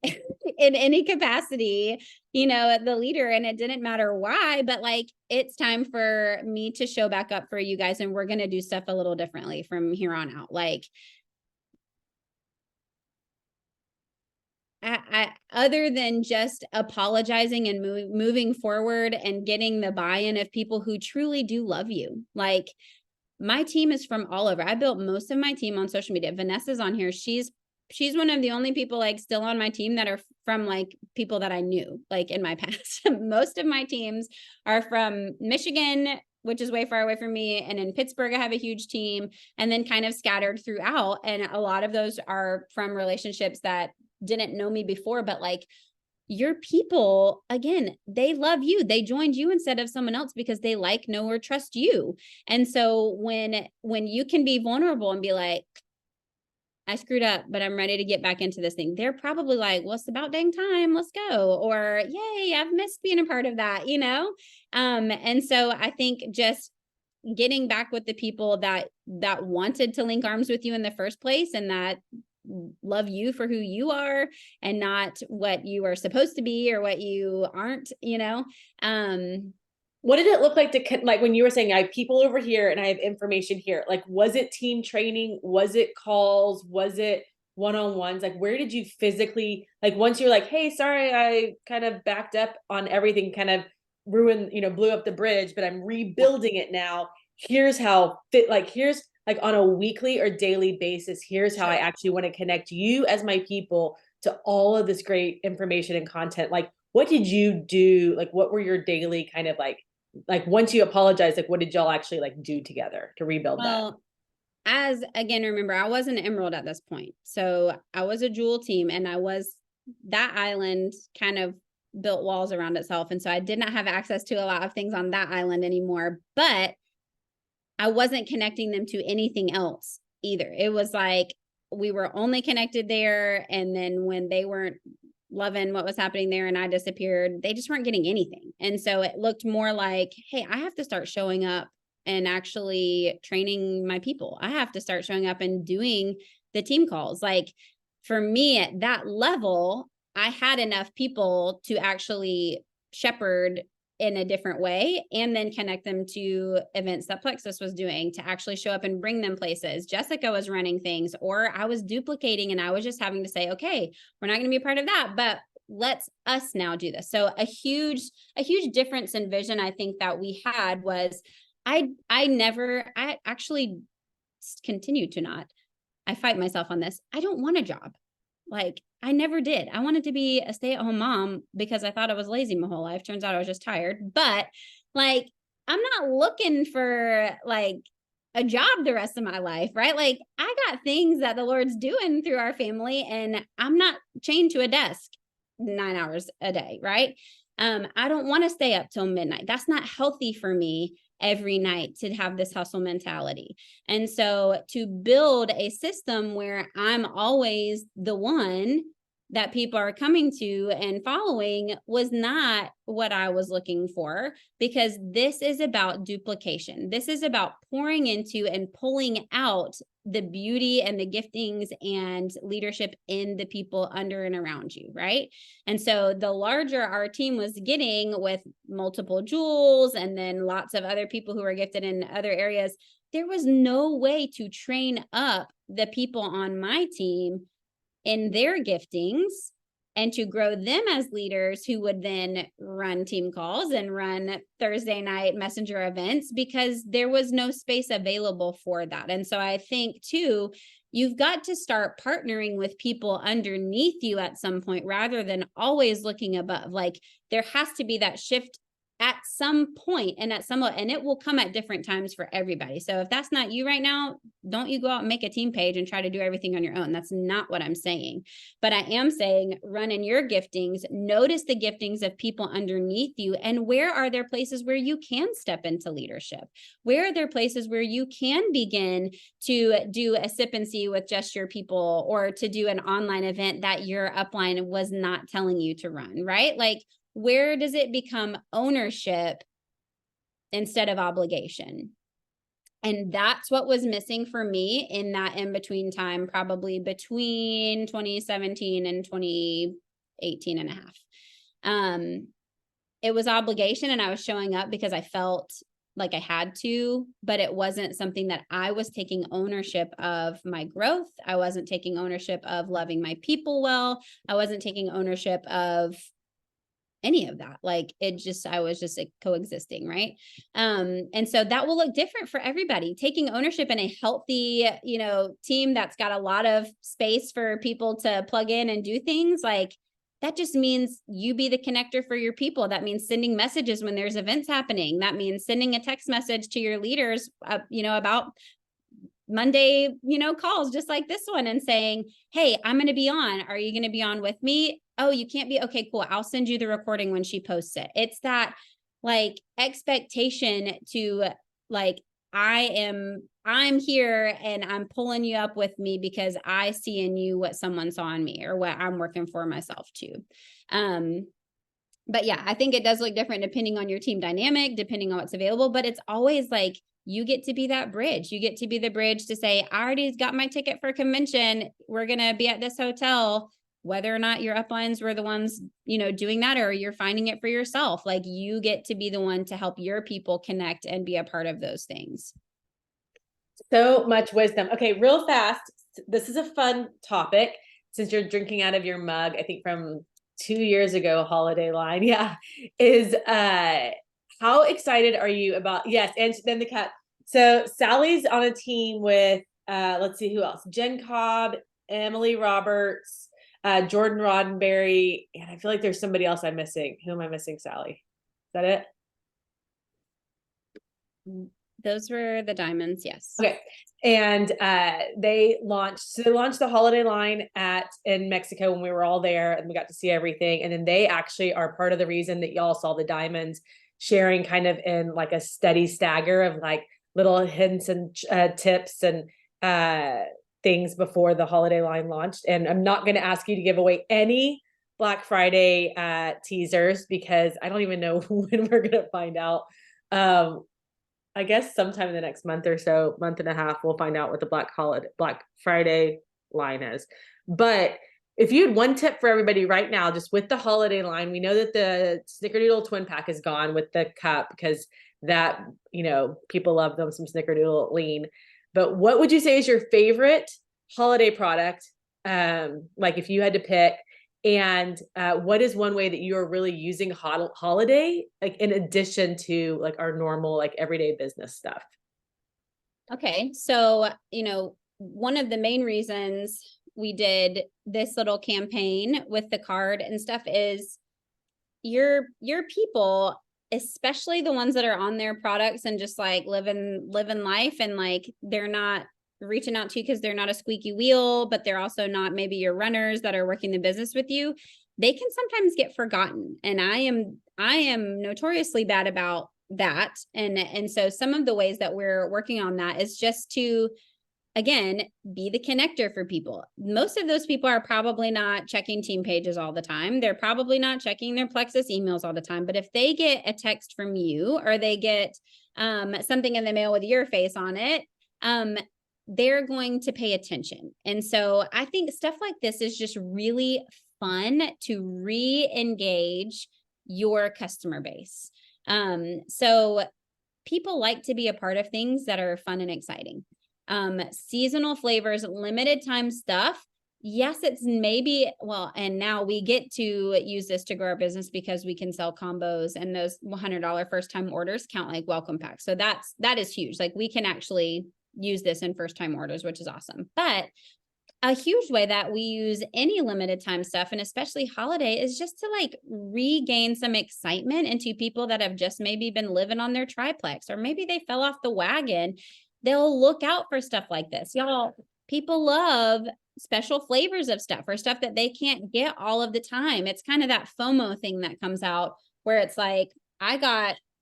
in any capacity, the leader, and it didn't matter why, but like, it's time for me to show back up for you guys. And we're going to do stuff a little differently from here on out. Like, I other than just apologizing and moving forward and getting the buy-in of people who truly do love you. Like, my team is from all over. I built most of my team on social media. Vanessa's on here. She's one of the only people like still on my team that are from like people that I knew like in my past. Most of my teams are from Michigan, which is way far away from me. And in Pittsburgh, I have a huge team, and then kind of scattered throughout. And a lot of those are from relationships that didn't know me before, but like, your people, again, they love you. They joined you instead of someone else because they like, know, or trust you. And so when you can be vulnerable and be like, I screwed up, but I'm ready to get back into this thing, they're probably like, well, it's about dang time. Let's go. Or, yay, I've missed being a part of that, And so I think just getting back with the people that wanted to link arms with you in the first place, and that love you for who you are and not what you are supposed to be or what you aren't, What did it look like like when you were saying I have people over here and I have information here? Like, was it team training? Was it calls? Was it one-on-ones? Like, where did you physically, like, once you're like, hey, sorry, I kind of backed up on everything, kind of ruined, blew up the bridge, but I'm rebuilding it now. Here's how here's like on a weekly or daily basis, here's how I actually want to connect you as my people to all of this great information and content. Like, what did you do? Like, what were your daily kind of like once you apologize, like what did y'all actually like do together to rebuild that? As again, remember, I was an emerald at this point. So I was a jewel team, and that island kind of built walls around itself. And so I did not have access to a lot of things on that island anymore, but I wasn't connecting them to anything else either. It was like we were only connected there. And then when they weren't loving what was happening there and I disappeared, they just weren't getting anything. And so it looked more like, hey, I have to start showing up and actually training my people. I have to start showing up and doing the team calls. Like, for me at that level, I had enough people to actually shepherd in a different way, and then connect them to events that Plexus was doing to actually show up and bring them places. Jessica was running things, or I was duplicating, and I was just having to say, okay, we're not going to be a part of that, but let's us now do this. So a huge difference in vision I think that we had was I actually continue to not. I fight myself on this. I don't want a job. Like, I never did. I wanted to be a stay-at-home mom because I thought I was lazy my whole life. Turns out I was just tired. But like, I'm not looking for like a job the rest of my life, right? Like, I got things that the Lord's doing through our family, and I'm not chained to a desk 9 hours a day, right? I don't want to stay up till midnight. That's not healthy for me every night to have this hustle mentality. And so to build a system where I'm always the one that people are coming to and following was not what I was looking for, because this is about duplication. This is about pouring into and pulling out the beauty and the giftings and leadership in the people under and around you, right? And so the larger our team was getting, with multiple jewels and then lots of other people who are gifted in other areas, there was no way to train up the people on my team in their giftings and to grow them as leaders who would then run team calls and run Thursday night messenger events, because there was no space available for that. And so I think too, you've got to start partnering with people underneath you at some point, rather than always looking above. Like, there has to be that shift at some point, and it will come at different times for everybody. So if that's not you right now, don't you go out and make a team page and try to do everything on your own. That's not what I'm saying. But I am saying, run in your giftings, notice the giftings of people underneath you, and where are there places where you can step into leadership? Where are there places where you can begin to do a sip and see with just your people, or to do an online event that your upline was not telling you to run, right? Like, where does it become ownership instead of obligation? And that's what was missing for me in that in-between time, probably between 2017 and 2018 and a half. It was obligation, and I was showing up because I felt like I had to, but it wasn't something that I was taking ownership of my growth. I wasn't taking ownership of loving my people well. I wasn't taking ownership of any of that. Like, I was just like coexisting, right? And so that will look different for everybody. Taking ownership in a healthy, team that's got a lot of space for people to plug in and do things, like, that just means you be the connector for your people. That means sending messages when there's events happening. That means sending a text message to your leaders, about Monday, calls just like this one, and saying, hey, I'm going to be on. Are you going to be on with me? Oh, you can't be. Okay, cool. I'll send you the recording when she posts it. It's that like expectation to like, I'm here and I'm pulling you up with me because I see in you what someone saw in me, or what I'm working for myself too. But yeah, I think it does look different depending on your team dynamic, depending on what's available, but it's always like, you get to be that bridge. You get to be the bridge to say, I already got my ticket for convention. We're going to be at this hotel, whether or not your uplines were the ones, doing that, or you're finding it for yourself. Like, you get to be the one to help your people connect and be a part of those things. So much wisdom. Okay, real fast. This is a fun topic, since you're drinking out of your mug, I think from 2 years ago, holiday line. Yeah. Is, how excited are you about, yes. And then the cup. So Sally's on a team with, let's see who else, Jen Cobb, Emily Roberts, Jordan Roddenberry. And I feel like there's somebody else I'm missing. Who am I missing, Sally? Is that it? Those were the diamonds. Yes. Okay. And they launched the holiday line in Mexico when we were all there, and we got to see everything. And then they actually are part of the reason that y'all saw the diamonds, sharing kind of in like a steady stagger of like little hints and tips and things before the holiday line launched. And I'm not going to ask you to give away any Black Friday teasers, because I don't even know when we're going to find out. I guess sometime in the next month or so, month and a half, we'll find out what the Black Friday line is. But if you had one tip for everybody right now, just with the holiday line, we know that the Snickerdoodle twin pack is gone with the cup, because that, people love them some Snickerdoodle lean. But what would you say is your favorite holiday product? Like, if you had to pick, And what is one way that you are really using holiday, like in addition to like our normal, like everyday business stuff? Okay. So, one of the main reasons we did this little campaign with the card and stuff is your people, especially the ones that are on their products and just like living life, and like they're not reaching out to you because they're not a squeaky wheel, but they're also not maybe your runners that are working the business with you. They can sometimes get forgotten. And I am notoriously bad about that. And so some of the ways that we're working on that is just to, again, be the connector for people. Most of those people are probably not checking team pages all the time. They're probably not checking their Plexus emails all the time. But if they get a text from you, or they get something in the mail with your face on it, they're going to pay attention. And so I think stuff like this is just really fun to re-engage your customer base. So people like to be a part of things that are fun and exciting. Seasonal flavors, limited time stuff. Yes, it's maybe, well, and now we get to use this to grow our business because we can sell combos, and those $100 first time orders count like welcome packs. So that is huge. Like we can actually use this in first time orders, which is awesome. But a huge way that we use any limited time stuff, and especially holiday, is just to like regain some excitement into people that have just maybe been living on their triplex, or maybe they fell off the wagon. They'll look out for stuff like this. Y'all, people love special flavors of stuff, or stuff that they can't get all of the time. It's kind of that FOMO thing that comes out where it's like,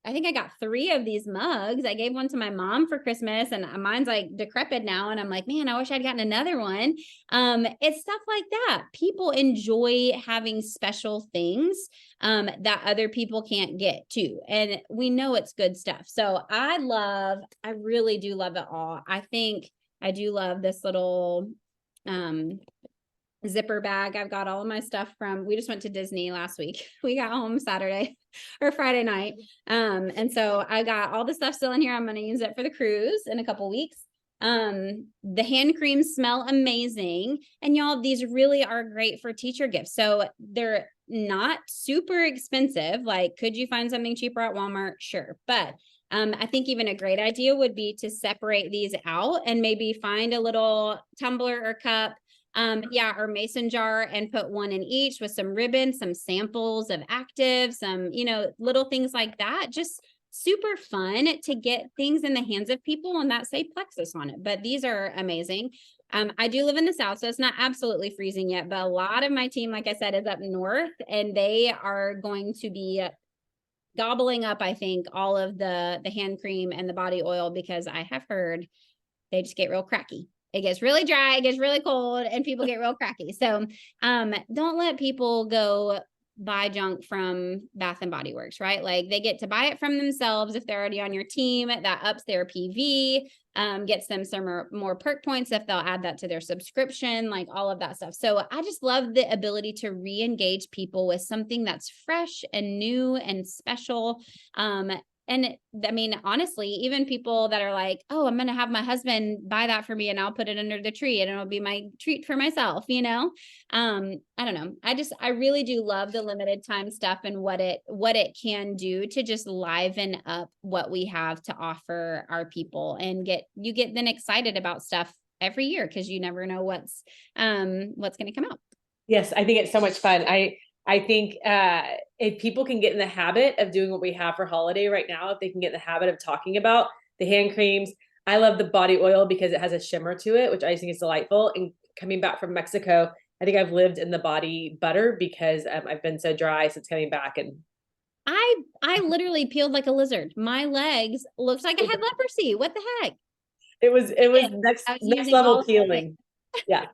I think I got 3 of these mugs. I gave one to my mom for Christmas, and mine's like decrepit now. And I'm like, man, I wish I'd gotten another one. It's stuff like that. People enjoy having special things that other people can't get too. And we know it's good stuff. So I really do love it all. I think I do love this little zipper bag. I've got all of my stuff we just went to Disney last week. We got home Saturday or Friday night. And so I got all the stuff still in here. I'm going to use it for the cruise in a couple weeks. The hand creams smell amazing. And y'all, these really are great for teacher gifts. So they're not super expensive. Like, could you find something cheaper at Walmart? Sure. But I think even a great idea would be to separate these out and maybe find a little tumbler or cup, or mason jar, and put one in each with some ribbon, some samples of active, some, little things like that. Just super fun to get things in the hands of people and that say plexus on it. But these are amazing. I do live in the South, so it's not absolutely freezing yet, but a lot of my team, like I said, is up north, and they are going to be gobbling up, I think, all of the hand cream and the body oil, because I have heard they just get real cracky. It gets really dry, it gets really cold, and people get real cracky. So don't let people go buy junk from Bath and Body Works, right? Like, they get to buy it from themselves if they're already on your team. That ups their PV, gets them some more perk points if they'll add that to their subscription, like all of that stuff. So I just love the ability to re-engage people with something that's fresh and new and special. And I mean, honestly, even people that are like, oh, I'm going to have my husband buy that for me and I'll put it under the tree and it'll be my treat for myself, I don't know. I really do love the limited time stuff and what it can do to just liven up what we have to offer our people, and get them excited about stuff every year, because you never know what's going to come out. Yes, I think it's so much fun. I think if people can get in the habit of doing what we have for holiday right now, if they can get in the habit of talking about the hand creams. I love the body oil because it has a shimmer to it, which I think is delightful. And coming back from Mexico, I think I've lived in the body butter because I've been so dry since coming back. And I literally peeled like a lizard. My legs looked like I had leprosy. What the heck? It was next level peeling. Yeah.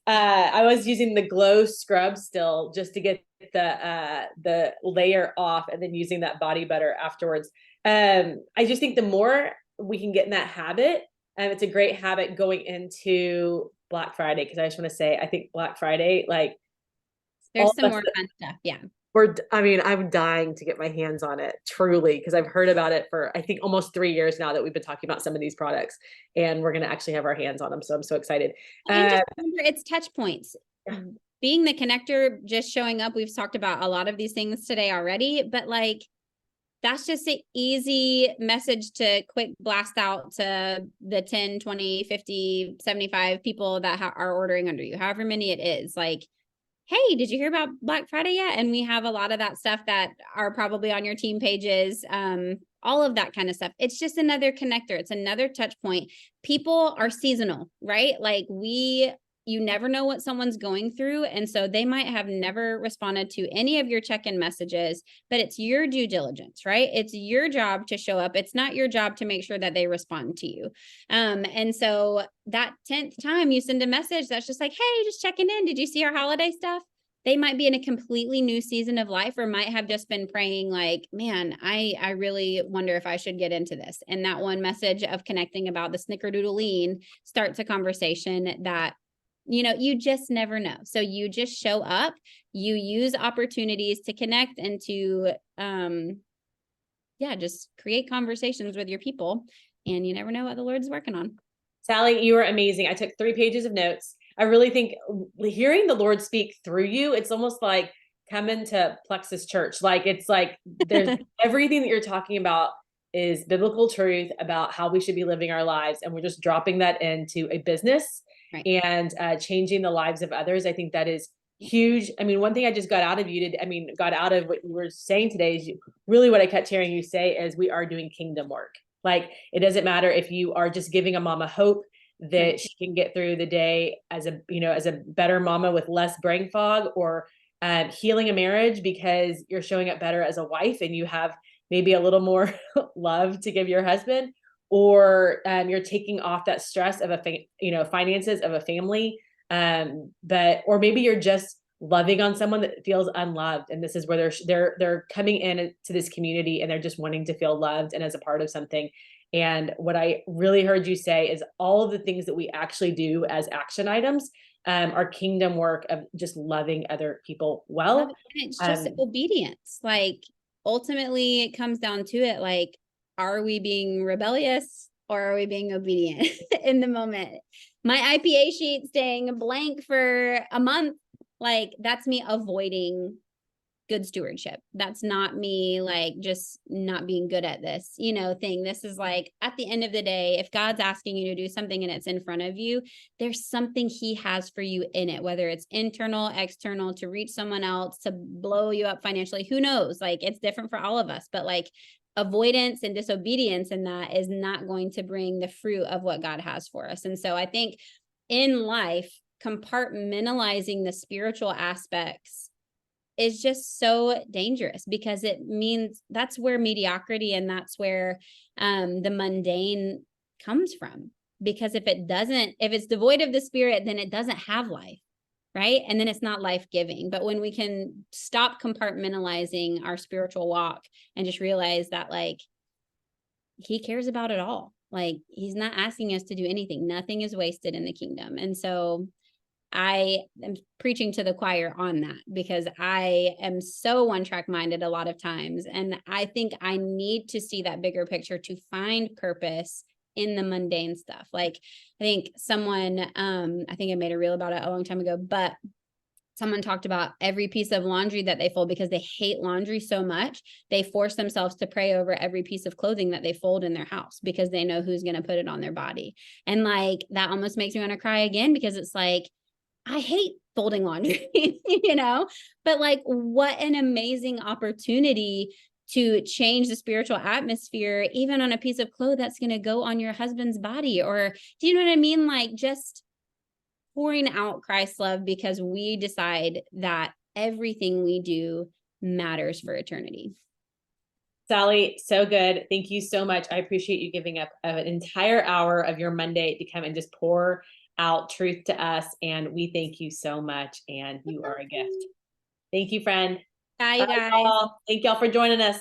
I was using the glow scrub still just to get the layer off, and then using that body butter afterwards. I just think the more we can get in that habit, it's a great habit going into Black Friday. Because I just want to say, I think Black Friday, like, there's some more fun stuff. Yeah. I'm dying to get my hands on it, truly, because I've heard about it for, I think, almost 3 years now that we've been talking about some of these products, and we're going to actually have our hands on them. So I'm so excited. And just remember, it's touch points. being the connector, just showing up. We've talked about a lot of these things today already, but like, that's just an easy message to quick blast out to the 10, 20, 50, 75 people that are ordering under you, however many it is. Like, hey, did you hear about Black Friday yet? And we have a lot of that stuff that are probably on your team pages, all of that kind of stuff. It's just another connector. It's another touch point. People are seasonal, right? Like you never know what someone's going through. And so they might have never responded to any of your check-in messages, but it's your due diligence, right? It's your job to show up. It's not your job to make sure that they respond to you. And so that 10th time you send a message that's just like, hey, just checking in. Did you see our holiday stuff? They might be in a completely new season of life, or might have just been praying like, man, I really wonder if I should get into this. And that one message of connecting about the snickerdoodle starts a conversation that, you know, you just never know. So you just show up, you use opportunities to connect and to, just create conversations with your people, and you never know what the Lord's working on. Sally, you were amazing. I took 3 pages of notes. I really think hearing the Lord speak through you, it's almost like coming to Plexus Church. Like, it's like there's everything that you're talking about is biblical truth about how we should be living our lives. And we're just dropping that into a business. Right. And changing the lives of others. I think that is huge. I mean, one thing I just got out of what you were saying today is really what I kept hearing you say is we are doing kingdom work. Like, it doesn't matter if you are just giving a mama hope that she can get through the day as a better mama with less brain fog, or healing a marriage because you're showing up better as a wife and you have maybe a little more love to give your husband, or you're taking off that stress of finances of a family, or maybe you're just loving on someone that feels unloved, and this is where they're coming in to this community and they're just wanting to feel loved and as a part of something. And what I really heard you say is all of the things that we actually do as action items are kingdom work of just loving other people well. And it's just obedience. Like, ultimately it comes down to it, like, are we being rebellious or are we being obedient in the moment? My IPA sheet staying blank for a month, like, that's me avoiding good stewardship. That's not me like just not being good at this, thing. This is like, at the end of the day, if God's asking you to do something and it's in front of you, there's something he has for you in it, whether it's internal, external, to reach someone else, to blow you up financially, who knows? Like, it's different for all of us, but like, avoidance and disobedience in that is not going to bring the fruit of what God has for us. And so I think in life, compartmentalizing the spiritual aspects is just so dangerous, because it means that's where mediocrity and that's where the mundane comes from. Because if it's devoid of the Spirit, then it doesn't have life. Right. And then it's not life-giving. But when we can stop compartmentalizing our spiritual walk and just realize that, like, he cares about it all. Like, he's not asking us to do anything. Nothing is wasted in the kingdom. And so I am preaching to the choir on that, because I am so one-track minded a lot of times. And I think I need to see that bigger picture to find purpose in the mundane stuff. Like, I think someone, I think I made a reel about it a long time ago, but someone talked about every piece of laundry that they fold, because they hate laundry so much, they force themselves to pray over every piece of clothing that they fold in their house, because they know who's going to put it on their body. And like, that almost makes me want to cry again, because it's like, I hate folding laundry, but like, what an amazing opportunity to change the spiritual atmosphere, even on a piece of cloth that's going to go on your husband's body. Or do you know what I mean? Like, just pouring out Christ's love, because we decide that everything we do matters for eternity. Sally, so good. Thank you so much. I appreciate you giving up an entire hour of your Monday to come and just pour out truth to us. And we thank you so much. And you are a gift. Thank you, friend. Bye, you guys. Thank y'all for joining us.